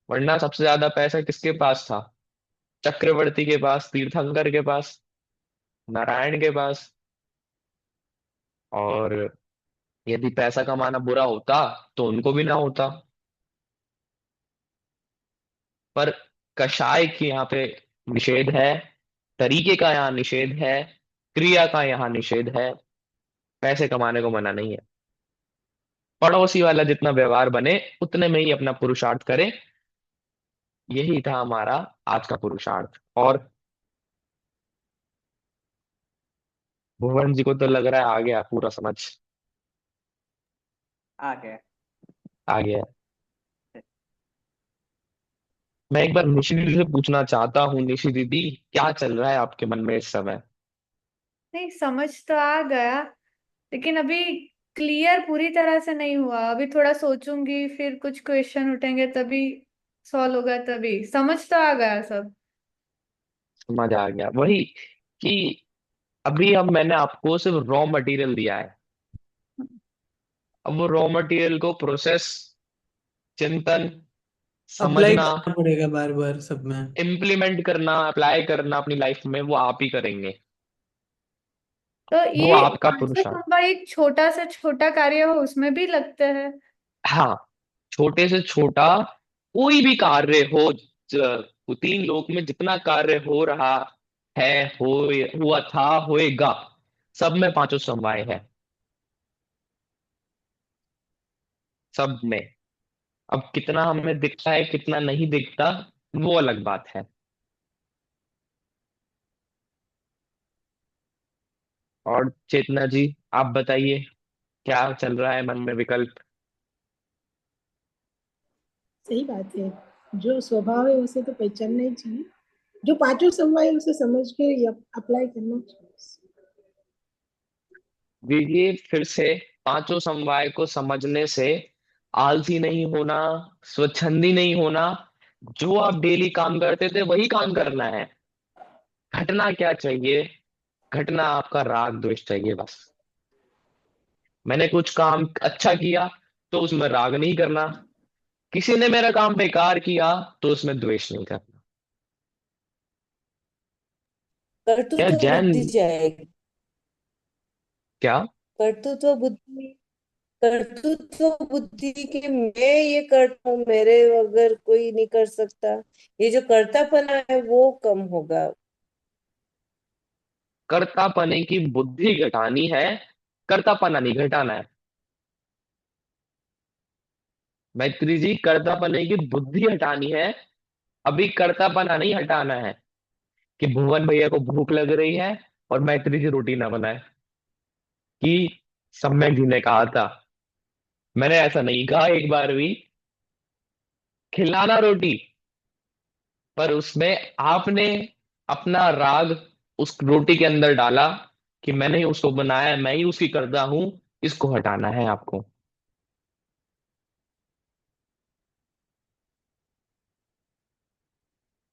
वरना सबसे ज्यादा पैसा किसके पास था? चक्रवर्ती के पास, तीर्थंकर के पास, नारायण के पास। और यदि पैसा कमाना बुरा होता तो उनको भी ना होता। पर कषाय की यहाँ पे निषेध है, तरीके का यहाँ निषेध है, क्रिया का यहाँ निषेध है। पैसे कमाने को मना नहीं है। पड़ोसी वाला जितना व्यवहार बने उतने में ही अपना पुरुषार्थ करे। यही था हमारा आज का पुरुषार्थ। और भुवन जी को तो लग रहा है आ गया पूरा समझ। आ गया। आ गया। मैं एक बार निशि दीदी से पूछना चाहता हूँ, निशि दीदी, क्या चल रहा है आपके मन में इस समय? नहीं, समझ तो आ गया, लेकिन अभी क्लियर पूरी तरह से नहीं हुआ। अभी थोड़ा सोचूंगी, फिर कुछ क्वेश्चन उठेंगे, तभी सॉल्व होगा। तभी समझ तो आ गया सब। समझ आ गया वही, कि अभी हम, मैंने आपको सिर्फ रॉ मटेरियल दिया है। अब वो रॉ मटेरियल को प्रोसेस, चिंतन, अप्लाई समझना, करना पड़ेगा बार बार सब में। इम्प्लीमेंट करना, अप्लाई करना अपनी लाइफ में, वो आप ही करेंगे। तो वो ये आपका 500 पुरुषार्थ। नंबर एक छोटा से छोटा कार्य हो उसमें भी लगते हैं। हाँ, छोटे से छोटा कोई भी कार्य हो, 3 लोक में जितना कार्य हो रहा है, हो, हुआ था, होएगा, सब में पांचों समवाय है, सब में। अब कितना हमें दिखता है कितना नहीं दिखता, वो अलग बात है। और चेतना जी, आप बताइए, क्या चल रहा है मन में विकल्प? सही बात है। जो स्वभाव है उसे तो पहचानना ही चाहिए। जो पांचों समवाय है उसे समझ के अप्लाई करना चाहिए। दीजिए फिर से। पांचों समवाय को समझने से आलसी नहीं होना, स्वच्छंदी नहीं होना, जो आप डेली काम करते थे वही काम करना है। घटना क्या चाहिए? घटना आपका राग द्वेष चाहिए बस। मैंने कुछ काम अच्छा किया तो उसमें राग नहीं करना, किसी ने मेरा काम बेकार किया तो उसमें द्वेष नहीं करना। क्या कर्तृत्व जैन? बुद्धि जाएगी। क्या? कर्तृत्व बुद्धि, कर्तृत्व बुद्धि के मैं ये करता हूँ, मेरे अगर कोई नहीं कर सकता, ये जो कर्तापना है वो कम होगा। कर्तापने की बुद्धि घटानी है, कर्तापना नहीं घटाना है। मैत्री जी, कर्तापने की बुद्धि हटानी है, अभी कर्तापना नहीं हटाना है। कि भुवन भैया को भूख लग रही है और मैत्री जी रोटी ना बनाए, कि सम्यक जी ने कहा था। मैंने ऐसा नहीं कहा एक बार भी। खिलाना रोटी, पर उसमें आपने अपना राग उस रोटी के अंदर डाला कि मैंने ही उसको बनाया, मैं ही उसकी करता हूं। इसको हटाना है आपको।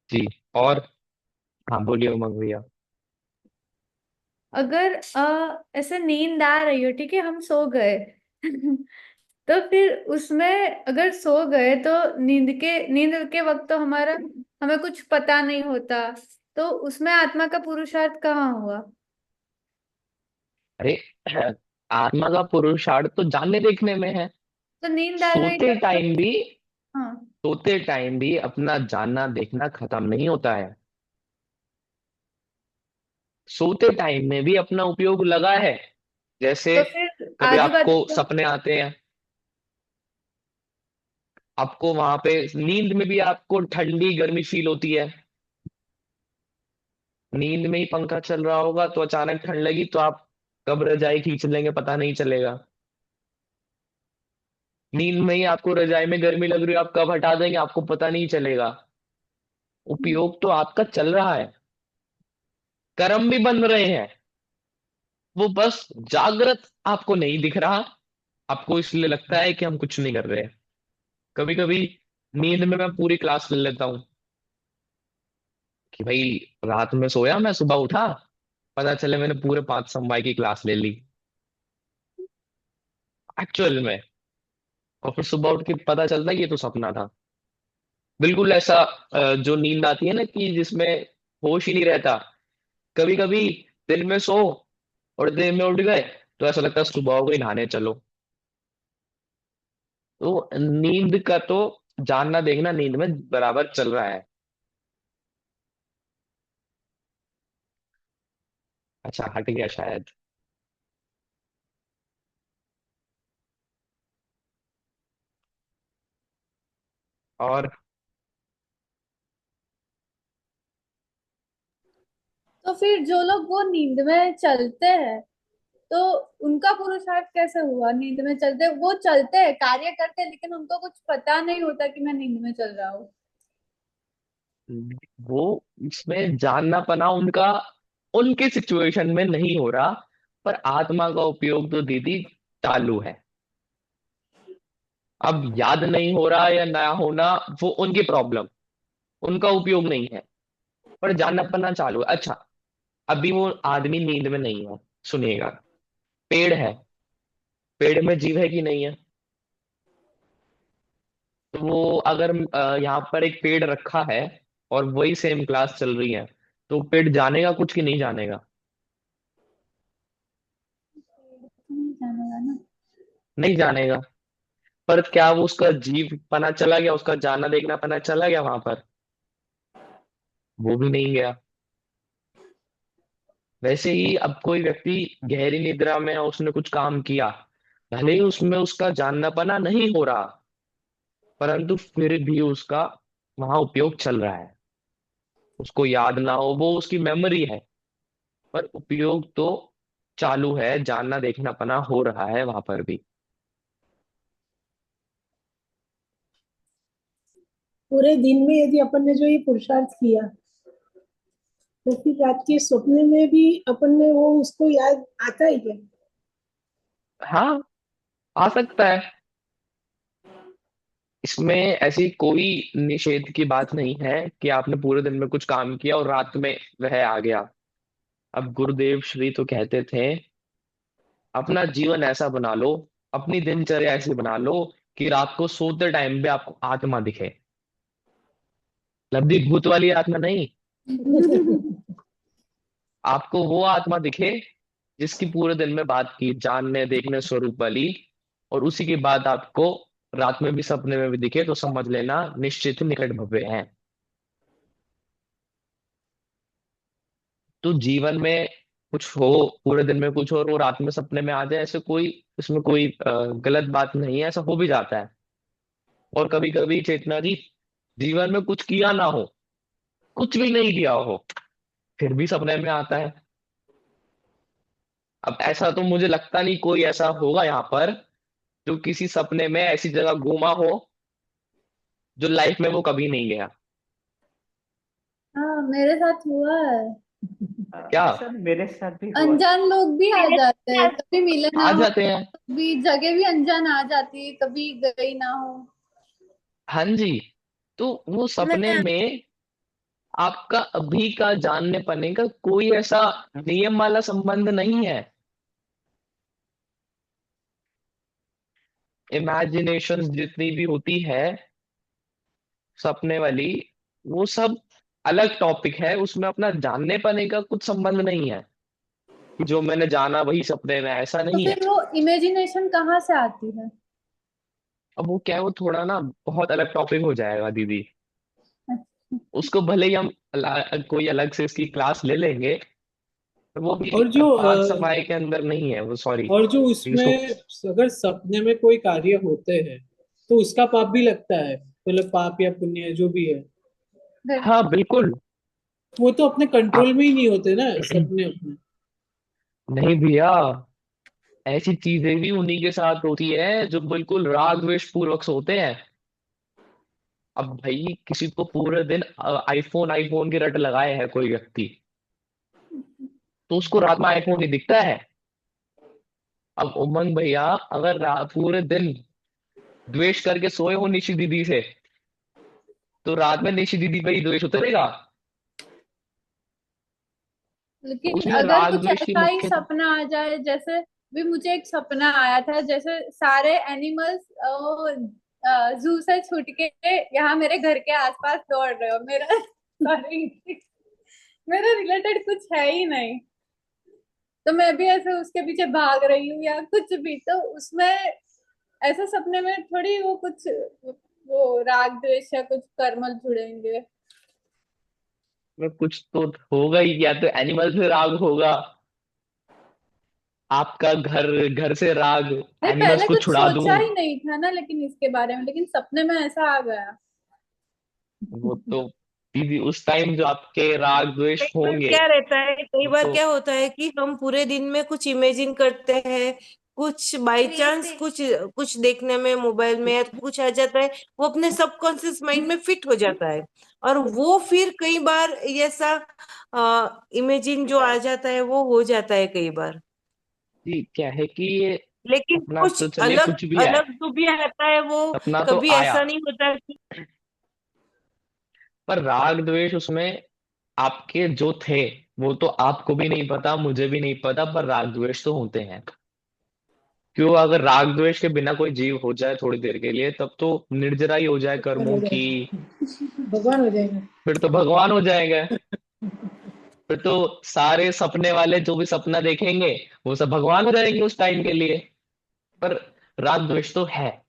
जी। और हाँ, बोलिए उमंग भैया। अगर ऐसे नींद आ रही हो, ठीक है, हम सो गए तो फिर उसमें अगर सो गए तो नींद के वक्त तो हमारा हमें कुछ पता नहीं होता, तो उसमें आत्मा का पुरुषार्थ कहाँ हुआ? अरे, आत्मा का पुरुषार्थ तो जानने देखने में है। तो नींद आ गई सोते तब तो। टाइम भी हाँ। सोते टाइम भी अपना जानना देखना खत्म नहीं होता है। सोते टाइम में भी अपना उपयोग लगा है। जैसे तो फिर कभी आजू बाजू आपको का। सपने आते हैं, आपको वहां पे नींद में भी आपको ठंडी गर्मी फील होती है। नींद में ही पंखा चल रहा होगा तो अचानक ठंड लगी तो आप कब रजाई खींच लेंगे पता नहीं चलेगा। नींद में ही आपको रजाई में गर्मी लग रही है, आप कब हटा देंगे आपको पता नहीं चलेगा। उपयोग तो आपका चल रहा है, कर्म भी बन रहे हैं, वो बस जागृत आपको नहीं दिख रहा। आपको इसलिए लगता है कि हम कुछ नहीं कर रहे हैं। कभी कभी नींद में मैं पूरी क्लास ले लेता हूँ, कि भाई रात में सोया, मैं सुबह उठा, पता चले मैंने पूरे 5 समवाय की क्लास ले ली एक्चुअल में। और फिर सुबह उठ के पता चलता है कि ये तो सपना था। बिल्कुल ऐसा जो नींद आती है ना कि जिसमें होश ही नहीं रहता। कभी कभी दिन में सो और दिन में उठ गए तो ऐसा लगता है सुबह हो गई, नहाने चलो। तो नींद का तो जानना देखना नींद में बराबर चल रहा है। अच्छा, हट गया शायद। और तो फिर जो लोग वो नींद में चलते हैं, तो उनका पुरुषार्थ कैसे हुआ? नींद में चलते, वो चलते हैं, कार्य करते हैं, लेकिन उनको कुछ पता नहीं होता कि मैं नींद में चल रहा हूँ। वो इसमें जानना पना उनका उनके सिचुएशन में नहीं हो रहा, पर आत्मा का उपयोग तो दीदी चालू है। अब याद नहीं हो रहा या ना होना, वो उनकी प्रॉब्लम, उनका उपयोग नहीं है, पर जानना पना चालू है। अच्छा, अभी वो आदमी नींद में नहीं है, सुनिएगा। पेड़ है, पेड़ में जीव है कि नहीं है? तो वो अगर यहाँ पर एक पेड़ रखा है और वही सेम क्लास चल रही है, तो पेड़ जानेगा कुछ कि नहीं जानेगा? नहीं जानेगा ना। नहीं जानेगा। पर क्या वो उसका जीव पना चला गया, उसका जाना देखना पना चला गया वहां पर? वो भी नहीं गया। वैसे ही अब कोई व्यक्ति गहरी निद्रा में है, उसने कुछ काम किया, भले ही उसमें उसका जानना पना नहीं हो रहा, परंतु फिर भी उसका वहां उपयोग चल रहा है। उसको याद ना हो, वो उसकी मेमोरी है, पर उपयोग तो चालू है, जानना देखना पना हो रहा है वहां पर भी। पूरे दिन में यदि अपन ने जो ये पुरुषार्थ किया, तो फिर रात के सपने में भी अपन ने वो उसको याद आता है क्या? हाँ, आ सकता है। इसमें ऐसी कोई निषेध की बात नहीं है कि आपने पूरे दिन में कुछ काम किया और रात में वह आ गया। अब गुरुदेव श्री तो कहते थे, अपना जीवन ऐसा बना लो, अपनी दिनचर्या ऐसी बना लो कि रात को सोते टाइम भी आपको आत्मा दिखे। लब्धि भूत वाली आत्मा नहीं, आपको वो आत्मा दिखे जिसकी पूरे दिन में बात की, जानने देखने स्वरूप वाली, और उसी के बाद आपको रात में भी सपने में भी दिखे, तो समझ लेना निश्चित ही निकट भव्य है। तो जीवन में कुछ हो, पूरे दिन में कुछ हो और वो रात में सपने में आ जाए, ऐसे कोई, इसमें कोई गलत बात नहीं है, ऐसा हो भी जाता है। और कभी कभी चेतना जी, जीवन में कुछ किया ना हो, कुछ भी नहीं किया हो, फिर भी सपने में आता है। अब ऐसा तो मुझे लगता नहीं कोई ऐसा होगा यहाँ पर जो किसी सपने में ऐसी जगह घूमा हो जो लाइफ में वो कभी नहीं गया। हाँ, मेरे साथ हुआ है। क्या? सर मेरे साथ भी हुआ है। अनजान लोग भी आ जाते हैं, कभी मिले ना आ हो, जाते हैं। कभी जगह भी अनजान आ जाती है, कभी गई ना हो। हाँ जी। तो वो सपने मैं में आपका अभी का जानने पाने का कोई ऐसा नियम वाला संबंध नहीं है। इमेजिनेशन जितनी भी होती है सपने वाली, वो सब अलग टॉपिक है, उसमें अपना जानने पाने का कुछ संबंध नहीं है कि जो मैंने जाना वही सपने में, ऐसा तो नहीं है। फिर वो इमेजिनेशन कहाँ से आती है? अब वो क्या है, वो थोड़ा ना बहुत अलग टॉपिक हो जाएगा दीदी। उसको भले ही हम कोई अलग से इसकी क्लास ले लेंगे, तो वो भी और जो 5 समय के अंदर नहीं है वो, सॉरी। और जो इसको, उसमें अगर सपने में कोई कार्य होते हैं तो उसका पाप भी लगता है, मतलब पाप या पुण्य जो भी है, हाँ बिल्कुल। वो तो अपने कंट्रोल आप में ही नहीं होते ना सपने अपने। नहीं भैया, ऐसी चीजें भी उन्हीं के साथ होती है जो बिल्कुल राग द्वेष पूर्वक सोते हैं। अब भाई किसी को पूरे दिन आईफोन आईफोन की रट लगाए है कोई व्यक्ति, तो उसको रात में आईफोन ही दिखता है। अब उमंग भैया अगर पूरे दिन द्वेष करके सोए हो निशी दीदी से, तो रात में निशी दीदी पे ही द्वेष उतरेगा। तो लेकिन उसमें अगर राग कुछ द्वेष की ऐसा ही मुख्य, सपना आ जाए, जैसे भी मुझे एक सपना आया था, जैसे सारे एनिमल्स जू से छूट के यहाँ मेरे घर के आसपास दौड़ रहे हो, मेरा सॉरी, मेरा रिलेटेड कुछ है ही नहीं, तो मैं भी ऐसे उसके पीछे भाग रही हूँ या कुछ भी, तो उसमें ऐसे सपने में थोड़ी वो कुछ वो राग द्वेष या कुछ कर्मल जुड़ेंगे। में कुछ तो होगा ही, या तो एनिमल से राग होगा, आपका घर घर से राग, नहीं, एनिमल्स पहले को कुछ छुड़ा दूं। सोचा ही नहीं था ना, लेकिन इसके बारे में, लेकिन सपने में ऐसा आ गया। वो तो दीदी उस टाइम जो आपके राग द्वेष कई बार होंगे, क्या रहता है, कई वो बार तो, क्या होता है कि हम पूरे दिन में कुछ इमेजिन करते हैं, कुछ बाई चांस कुछ कुछ देखने में मोबाइल में या कुछ आ जाता है, वो अपने सबकॉन्शियस माइंड में फिट हो जाता है, और वो फिर कई बार ऐसा इमेजिन जो आ जाता है वो हो जाता है कई बार। जी क्या है कि ये लेकिन अपना कुछ तो चलिए अलग कुछ भी है, अलग जो भी आता है वो सपना तो कभी आया, ऐसा नहीं होता कि पर राग द्वेष उसमें आपके जो थे वो तो आपको भी नहीं पता, मुझे भी नहीं पता, पर राग द्वेष तो होते हैं। क्यों? अगर राग द्वेष के बिना कोई जीव हो जाए थोड़ी देर के लिए, तब तो निर्जरा ही हो जाए भगवान हो कर्मों की, जाएगा, भगवान हो जाएगा। फिर तो भगवान हो जाएगा। फिर तो सारे सपने वाले जो भी सपना देखेंगे वो सब भगवान हो जाएंगे उस टाइम के लिए। पर राग द्वेष तो है,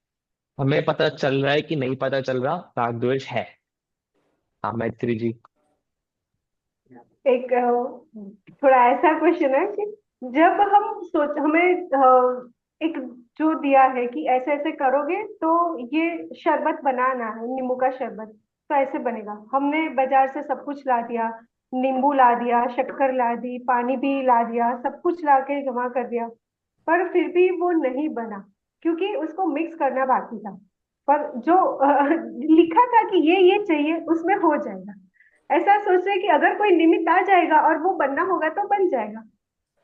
हमें पता चल रहा है कि नहीं पता चल रहा, राग द्वेष है। हाँ मैत्री जी। एक थोड़ा ऐसा क्वेश्चन है कि जब हम सोच हमें एक जो दिया है कि ऐसे ऐसे करोगे तो ये शरबत बनाना है, नींबू का शरबत, तो ऐसे बनेगा, हमने बाजार से सब कुछ ला दिया, नींबू ला दिया, शक्कर ला दी, पानी भी ला दिया, सब कुछ ला के जमा कर दिया, पर फिर भी वो नहीं बना, क्योंकि उसको मिक्स करना बाकी था। पर जो लिखा था कि ये चाहिए, उसमें हो जाएगा। ऐसा सोच रहे कि अगर कोई निमित्त आ जाएगा और वो बनना होगा तो बन जाएगा।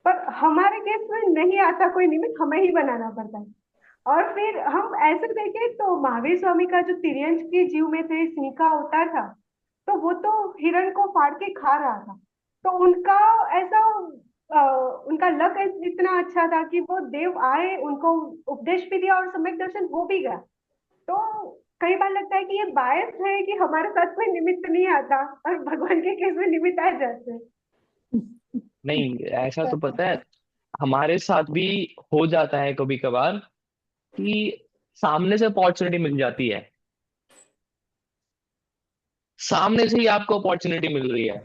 पर हमारे केस में नहीं आता कोई निमित्त, हमें ही बनाना पड़ता है। और फिर हम ऐसे देखें तो महावीर स्वामी का जो तिर्यंच के जीव में थे सिंह का अवतार था, तो वो तो हिरण को फाड़ के खा रहा था। तो उनका ऐसा उनका लक इतना अच्छा था कि वो देव आए, उनको उपदेश भी दिया और सम्यक दर्शन हो भी गया। तो कई बार लगता है कि ये बायस है कि हमारे साथ कोई निमित्त नहीं आता और भगवान के केस में निमित्त आ जाते हैं। नहीं, ऐसा तो पता है हमारे साथ भी हो जाता है कभी कभार कि सामने से अपॉर्चुनिटी मिल जाती है, सामने से ही आपको अपॉर्चुनिटी मिल रही है।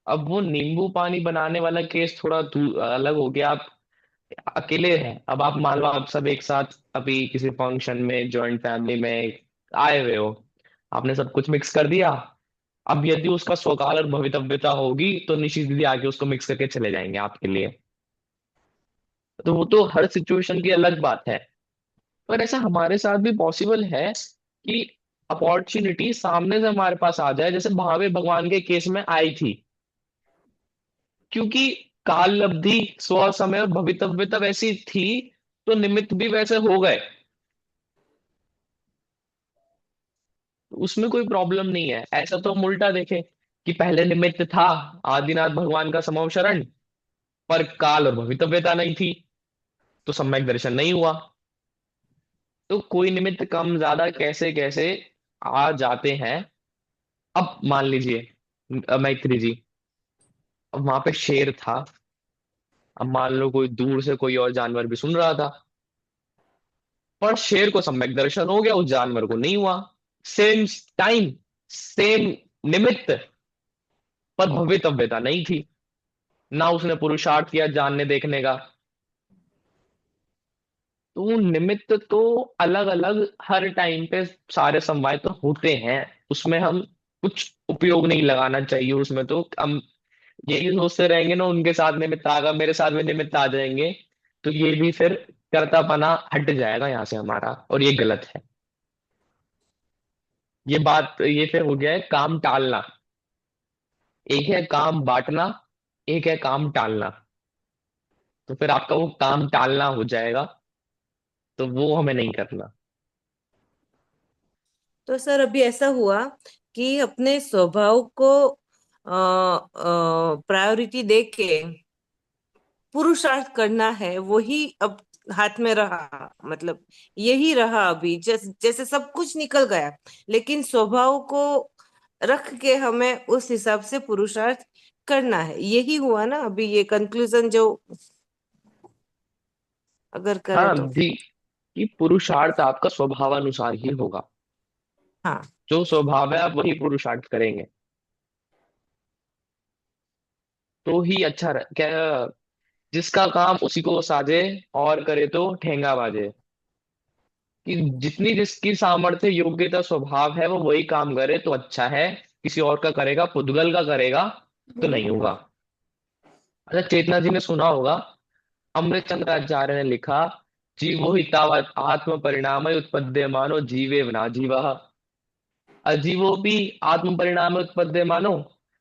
अब वो नींबू पानी बनाने वाला केस थोड़ा अलग हो गया। आप अकेले हैं, अब आप मान लो आप सब एक साथ अभी किसी फंक्शन में जॉइंट फैमिली में आए हुए हो, आपने सब कुछ मिक्स कर दिया। अब यदि उसका स्वकाल और भवितव्यता होगी तो निश्चित दीदी आके उसको मिक्स करके चले जाएंगे आपके लिए। तो वो तो हर सिचुएशन की अलग बात है। पर ऐसा हमारे साथ भी पॉसिबल है कि अपॉर्चुनिटी सामने से हमारे पास आ जाए, जैसे महावीर भगवान के केस में आई थी। क्योंकि काल लब्धि स्व समय और भवितव्यता वैसी थी, तो निमित्त भी वैसे हो गए, उसमें कोई प्रॉब्लम नहीं है। ऐसा तो हम उल्टा देखें कि पहले निमित्त था आदिनाथ भगवान का समव शरण, पर काल और भवितव्यता नहीं थी, तो सम्यक दर्शन नहीं हुआ। तो कोई निमित्त कम ज्यादा कैसे कैसे आ जाते हैं। अब मान लीजिए मैत्री जी, अब वहां पे शेर था। अब मान लो कोई दूर से कोई और जानवर भी सुन रहा था, पर शेर को सम्यक दर्शन हो गया, उस जानवर को नहीं हुआ। सेम टाइम, सेम निमित्त, पर भवितव्यता नहीं थी, ना उसने पुरुषार्थ किया जानने देखने का। तो निमित्त तो अलग अलग हर टाइम पे सारे समवाय तो होते हैं, उसमें हम कुछ उपयोग नहीं लगाना चाहिए। उसमें तो हम यही सोचते रहेंगे ना उनके साथ निमित्त आ गया, मेरे साथ में निमित्त आ जाएंगे, तो ये भी फिर कर्तापना हट जाएगा यहाँ से हमारा, और ये गलत है। ये बात ये फिर हो गया है काम टालना। एक है काम बांटना, एक है काम टालना। तो फिर आपका वो काम टालना हो जाएगा, तो वो हमें नहीं करना। तो सर अभी ऐसा हुआ कि अपने स्वभाव को प्रायोरिटी दे के पुरुषार्थ करना है, वही अब हाथ में रहा। मतलब यही रहा अभी, जैसे सब कुछ निकल गया, लेकिन स्वभाव को रख के हमें उस हिसाब से पुरुषार्थ करना है। यही हुआ ना अभी, ये कंक्लूजन जो अगर करे हाँ तो। जी, कि पुरुषार्थ आपका स्वभावानुसार ही होगा। हाँ। जो स्वभाव है आप वही पुरुषार्थ करेंगे, तो ही अच्छा क्या, जिसका काम उसी को साजे और करे तो ठेंगा बाजे। कि जितनी जिसकी सामर्थ्य योग्यता स्वभाव है वो वही काम करे तो अच्छा है, किसी और का करेगा, पुद्गल का करेगा तो नहीं होगा। अच्छा, चेतना जी ने सुना होगा, अमृत चंद्र आचार्य ने लिखा, जीवो ही तावत् आत्म परिणाम उत्पद्यमानो जीवे ना जीव, अजीवोपि आत्म परिणाम उत्पद्यमानो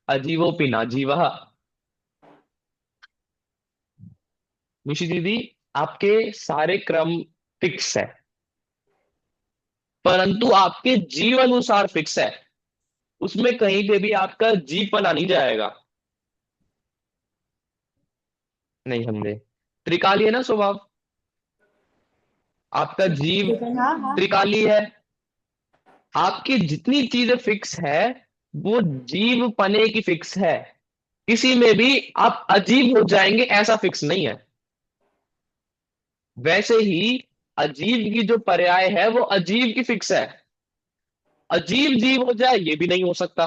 अजीवोपि ना जीव। निशी दीदी, आपके सारे क्रम फिक्स है, परंतु आपके जीव अनुसार फिक्स है। उसमें कहीं पे भी आपका जीवपना नहीं जाएगा। नहीं समझे? त्रिकाली है ना स्वभाव, आपका जीव ठीक है, हाँ हाँ। त्रिकाली है। आपकी जितनी चीजें फिक्स है वो जीव पने की फिक्स है। किसी में भी आप अजीब हो जाएंगे ऐसा फिक्स नहीं है। वैसे ही अजीब की जो पर्याय है वो अजीब की फिक्स है। अजीब जीव हो जाए ये भी नहीं हो सकता।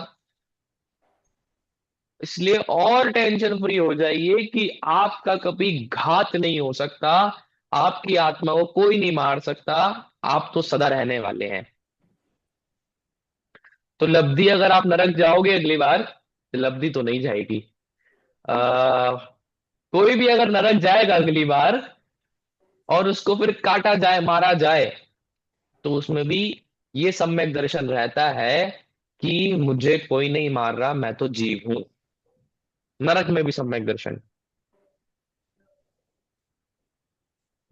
इसलिए और टेंशन फ्री हो जाइए कि आपका कभी घात नहीं हो सकता, आपकी आत्मा को कोई नहीं मार सकता, आप तो सदा रहने वाले हैं। तो लब्धि अगर आप नरक जाओगे अगली बार, लब्धि तो नहीं जाएगी। आ, कोई भी अगर नरक जाएगा अगली बार और उसको फिर काटा जाए, मारा जाए, तो उसमें भी ये सम्यक दर्शन रहता है कि मुझे कोई नहीं मार रहा, मैं तो जीव हूं। नरक में भी सम्यक दर्शन।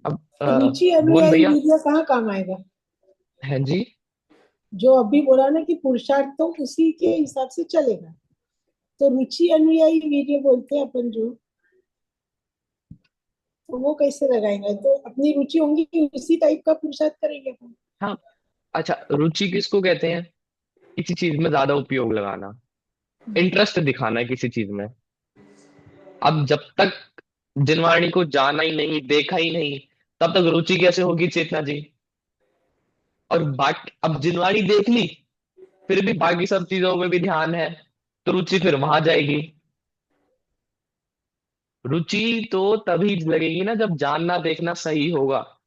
अब रुचि भुवन अनुयायी भैया। वीर्य कहाँ काम आएगा? हैं जी। जो अभी बोला ना कि पुरुषार्थ तो उसी के हिसाब से चलेगा, तो रुचि अनुयायी वीर्य बोलते हैं अपन जो, तो वो कैसे लगाएंगे? तो अपनी रुचि होंगी उसी टाइप का पुरुषार्थ करेंगे अपन। हाँ। अच्छा, रुचि किसको कहते हैं? किसी चीज में ज्यादा उपयोग लगाना, इंटरेस्ट दिखाना है किसी चीज में। अब जब तक जिनवाणी को जाना ही नहीं, देखा ही नहीं, तब तक रुचि कैसे होगी चेतना जी? और बाकी अब जिनवाणी देख ली, फिर भी बाकी सब चीजों में भी ध्यान है, तो रुचि फिर वहां जाएगी। रुचि तो तभी लगेगी ना जब जानना देखना सही होगा।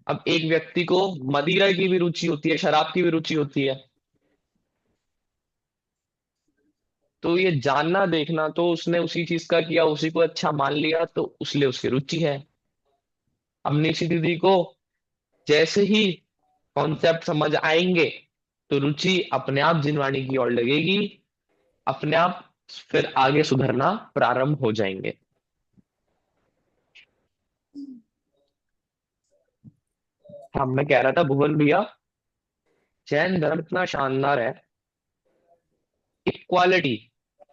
अब एक व्यक्ति को मदिरा की भी रुचि होती है, शराब की भी रुचि होती है, तो ये जानना देखना तो उसने उसी चीज का किया, उसी को अच्छा मान लिया, तो उसलिए उसकी रुचि है। अब निशि दीदी को जैसे ही कॉन्सेप्ट समझ आएंगे, तो रुचि अपने आप जिनवाणी की ओर लगेगी, अपने आप फिर आगे सुधरना प्रारंभ हो जाएंगे। हाँ, मैं कह रहा था भुवन भैया, जैन धर्म इतना शानदार है। इक्वालिटी,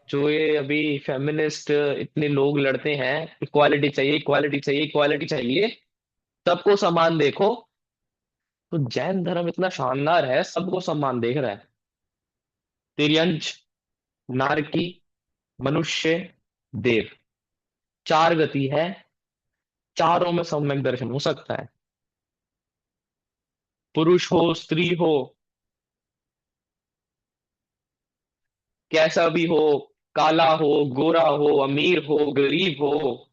जो ये अभी फेमिनिस्ट इतने लोग लड़ते हैं, इक्वालिटी चाहिए, इक्वालिटी चाहिए, इक्वालिटी चाहिए, सबको समान देखो, तो जैन धर्म इतना शानदार है, सबको समान देख रहा है। तिर्यंच, नारकी, मनुष्य, देव, चार गति है, चारों में सम्यक दर्शन हो सकता है। पुरुष हो, स्त्री हो, कैसा भी हो, काला हो, गोरा हो, अमीर हो, गरीब हो,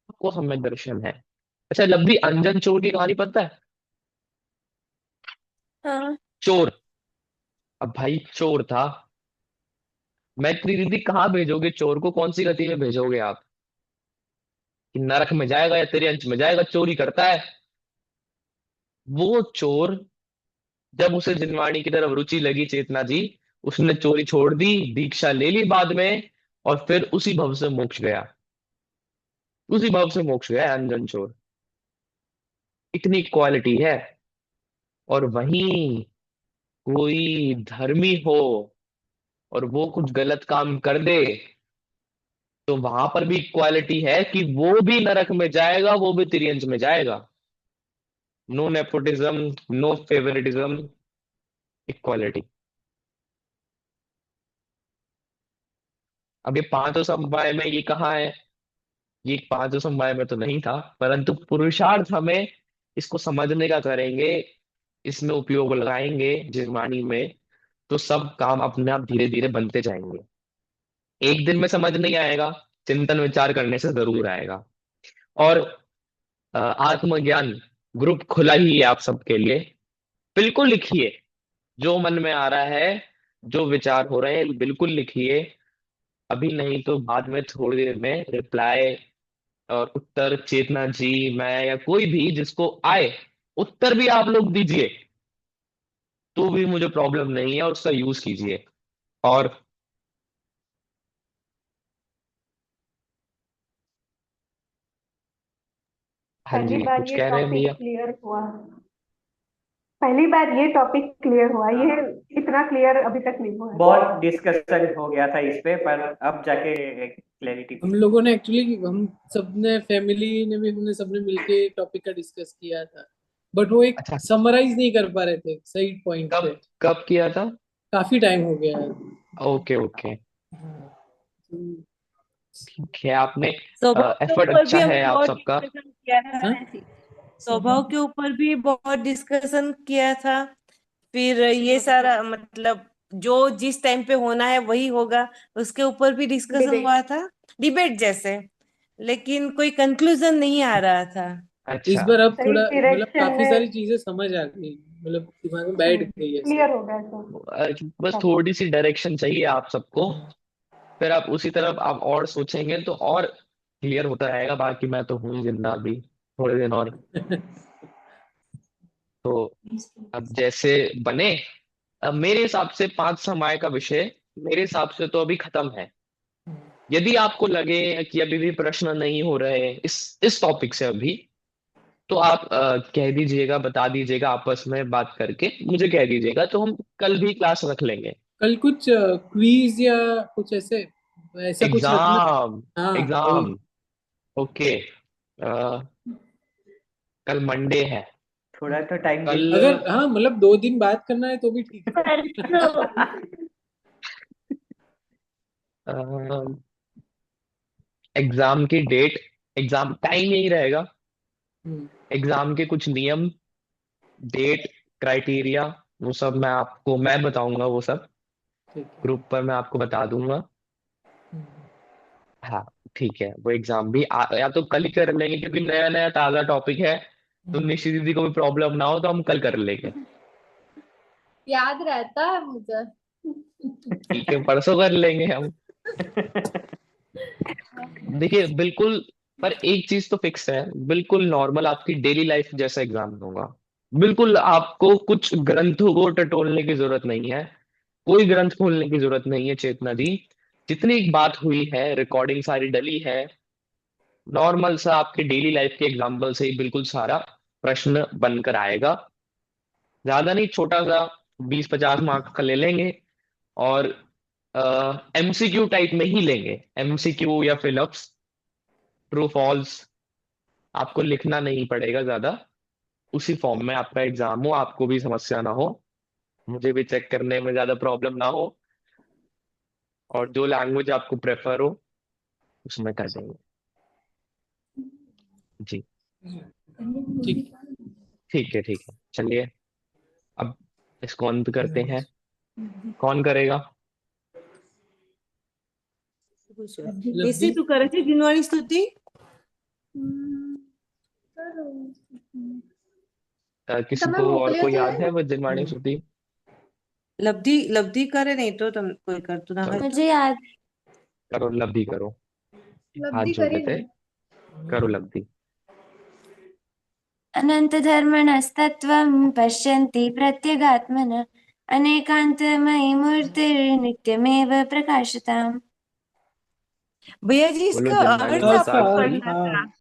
सबको सम्यक दर्शन है। अच्छा, लब्धि अंजन चोर की कहानी पता है? हाँ। चोर, अब भाई चोर था। मैत्री दीदी, कहाँ भेजोगे चोर को? कौन सी गति में भेजोगे आप? कि नरक में जाएगा या तेरे अंश में जाएगा? चोरी करता है वो चोर। जब उसे जिनवाणी की तरफ रुचि लगी चेतना जी, उसने चोरी छोड़ दी, दीक्षा ले ली बाद में, और फिर उसी भव से मोक्ष गया। उसी भव से मोक्ष गया अंजन चोर। इतनी क्वालिटी है। और वहीं कोई धर्मी हो और वो कुछ गलत काम कर दे, तो वहां पर भी इक्वालिटी है कि वो भी नरक में जाएगा, वो भी तिर्यंच में जाएगा। No nepotism, no favouritism, equality. अब ये पांचों समवाय में ये कहाँ है? ये पांचों समवाय में तो नहीं था, परंतु पुरुषार्थ हमें इसको समझने का करेंगे, इसमें उपयोग लगाएंगे जिनवाणी में, तो सब काम अपने आप धीरे धीरे बनते जाएंगे। एक दिन में समझ नहीं आएगा, चिंतन विचार करने से जरूर आएगा। और आत्मज्ञान ग्रुप खुला ही है आप सबके लिए। बिल्कुल लिखिए, जो मन में आ रहा है, जो विचार हो रहे हैं, बिल्कुल लिखिए। अभी नहीं तो बाद में थोड़ी देर में रिप्लाई और उत्तर चेतना जी, मैं या कोई भी जिसको आए, उत्तर भी आप लोग दीजिए, तो भी मुझे प्रॉब्लम नहीं है, और उसका यूज कीजिए। और हाँ पहली जी, बार कुछ ये कह रहे हैं टॉपिक भैया? क्लियर हुआ। पहली बार ये टॉपिक क्लियर हुआ, ये इतना क्लियर अभी तक नहीं हुआ है। बहुत डिस्कशन हो गया था इस पे, पर अब जाके क्लैरिटी हम हुई। लोगों ने एक्चुअली, हम सबने, फैमिली ने भी, हमने सबने मिलके टॉपिक का डिस्कस किया था, बट वो एक अच्छा, समराइज नहीं कर पा रहे थे सही पॉइंट कब पे। कब किया था? काफी टाइम हो गया है। ओके ओके, हाँ, तो- ठीक है। आपने स्वभाव के एफर्ट ऊपर भी अच्छा हमने है आप बहुत सबका। डिस्कशन किया था। हाँ? स्वभाव के ऊपर भी बहुत डिस्कशन किया था। फिर ये सारा मतलब जो जिस टाइम पे होना है वही होगा, उसके ऊपर भी डिस्कशन डिबेट। हुआ था, डिबेट जैसे। लेकिन कोई कंक्लूजन नहीं आ रहा था। इस अच्छा, बार अब सही थोड़ा मतलब डायरेक्शन काफी में। सारी चीजें समझ आ गई। मतलब दिमाग में बैठ गई ऐसे। क्लियर हो गया तो बस सब। थोड़ी सी डायरेक्शन चाहिए आप सबको, फिर आप उसी तरफ आप और सोचेंगे तो और क्लियर होता रहेगा। बाकी मैं तो हूँ जिंदा अभी थोड़े दिन और। तो अब जैसे बने, अब मेरे हिसाब से 5 समय का विषय मेरे हिसाब से तो अभी खत्म है। यदि आपको लगे कि अभी भी प्रश्न नहीं हो रहे इस टॉपिक से अभी, तो आप कह दीजिएगा, बता दीजिएगा, आपस में बात करके मुझे कह दीजिएगा, तो हम कल भी क्लास रख लेंगे। कल कुछ क्विज या कुछ ऐसे, ऐसा कुछ रखना। एग्जाम, हाँ वही। Exam, okay. कल मंडे है। थोड़ा तो टाइम दे कल दीजिए। अगर हाँ मतलब 2 दिन बात करना है तो भी ठीक है। एग्जाम की डेट, एग्जाम टाइम यही रहेगा। हम्म, एग्जाम के कुछ नियम, डेट, क्राइटेरिया, वो सब मैं बताऊंगा, वो सब ठीक है। ग्रुप पर मैं आपको बता दूंगा। हम्म, हाँ ठीक है, वो एग्जाम भी या तो कल ही कर लेंगे क्योंकि नया नया ताजा टॉपिक है। तो हम्म। निश्चित दीदी को भी प्रॉब्लम ना हो तो हम कल कर लेंगे। याद रहता है मुझे। ठीक है, परसों कर लेंगे हम। देखिए बिल्कुल, पर एक चीज तो फिक्स है, बिल्कुल नॉर्मल आपकी डेली लाइफ जैसा एग्जाम होगा। बिल्कुल आपको कुछ ग्रंथों को टटोलने की जरूरत नहीं है, कोई ग्रंथ खोलने की जरूरत नहीं है चेतना जी। जितनी बात हुई है, रिकॉर्डिंग सारी डली है, नॉर्मल सा आपके डेली लाइफ के एग्जाम्पल से ही बिल्कुल सारा प्रश्न बनकर आएगा। ज्यादा नहीं, छोटा सा 20-50 मार्क्स का ले लेंगे। और एमसीक्यू टाइप में ही लेंगे, एमसीक्यू या फिलअप्स, ट्रू फॉल्स। आपको लिखना नहीं पड़ेगा ज्यादा, उसी फॉर्म में आपका एग्जाम हो, आपको भी समस्या ना हो, मुझे भी चेक करने में ज्यादा प्रॉब्लम ना हो, और जो लैंग्वेज आपको प्रेफर हो उसमें कर देंगे। जी ठीक ठीक है, ठीक है, चलिए अब इसको अंत करते हैं। कौन करेगा? कैसे तू करे थे जिनवाणी स्तुति? किसी તમે को और મોકલ્યો को તો याद है वो जिनवाणी श्रुति? लब्धि लब्धि करे नहीं तो तुम कोई कर तू ना चलो है तो। मुझे याद। करो, लब्धि करो, हाथ લબ્ધી जोड़े કરી थे, ને करो लब्धि। अनन्तधर्मणस्तत्त्वं पश्यन्ति प्रत्यगात्मन अनेकान्तमयी मूर्तिर्नित्यमेव प्रकाशताम्। भैया जी बोलो इसका जिनवाणी अर्थ है। आपको प्रसाद की। करना था। हाँ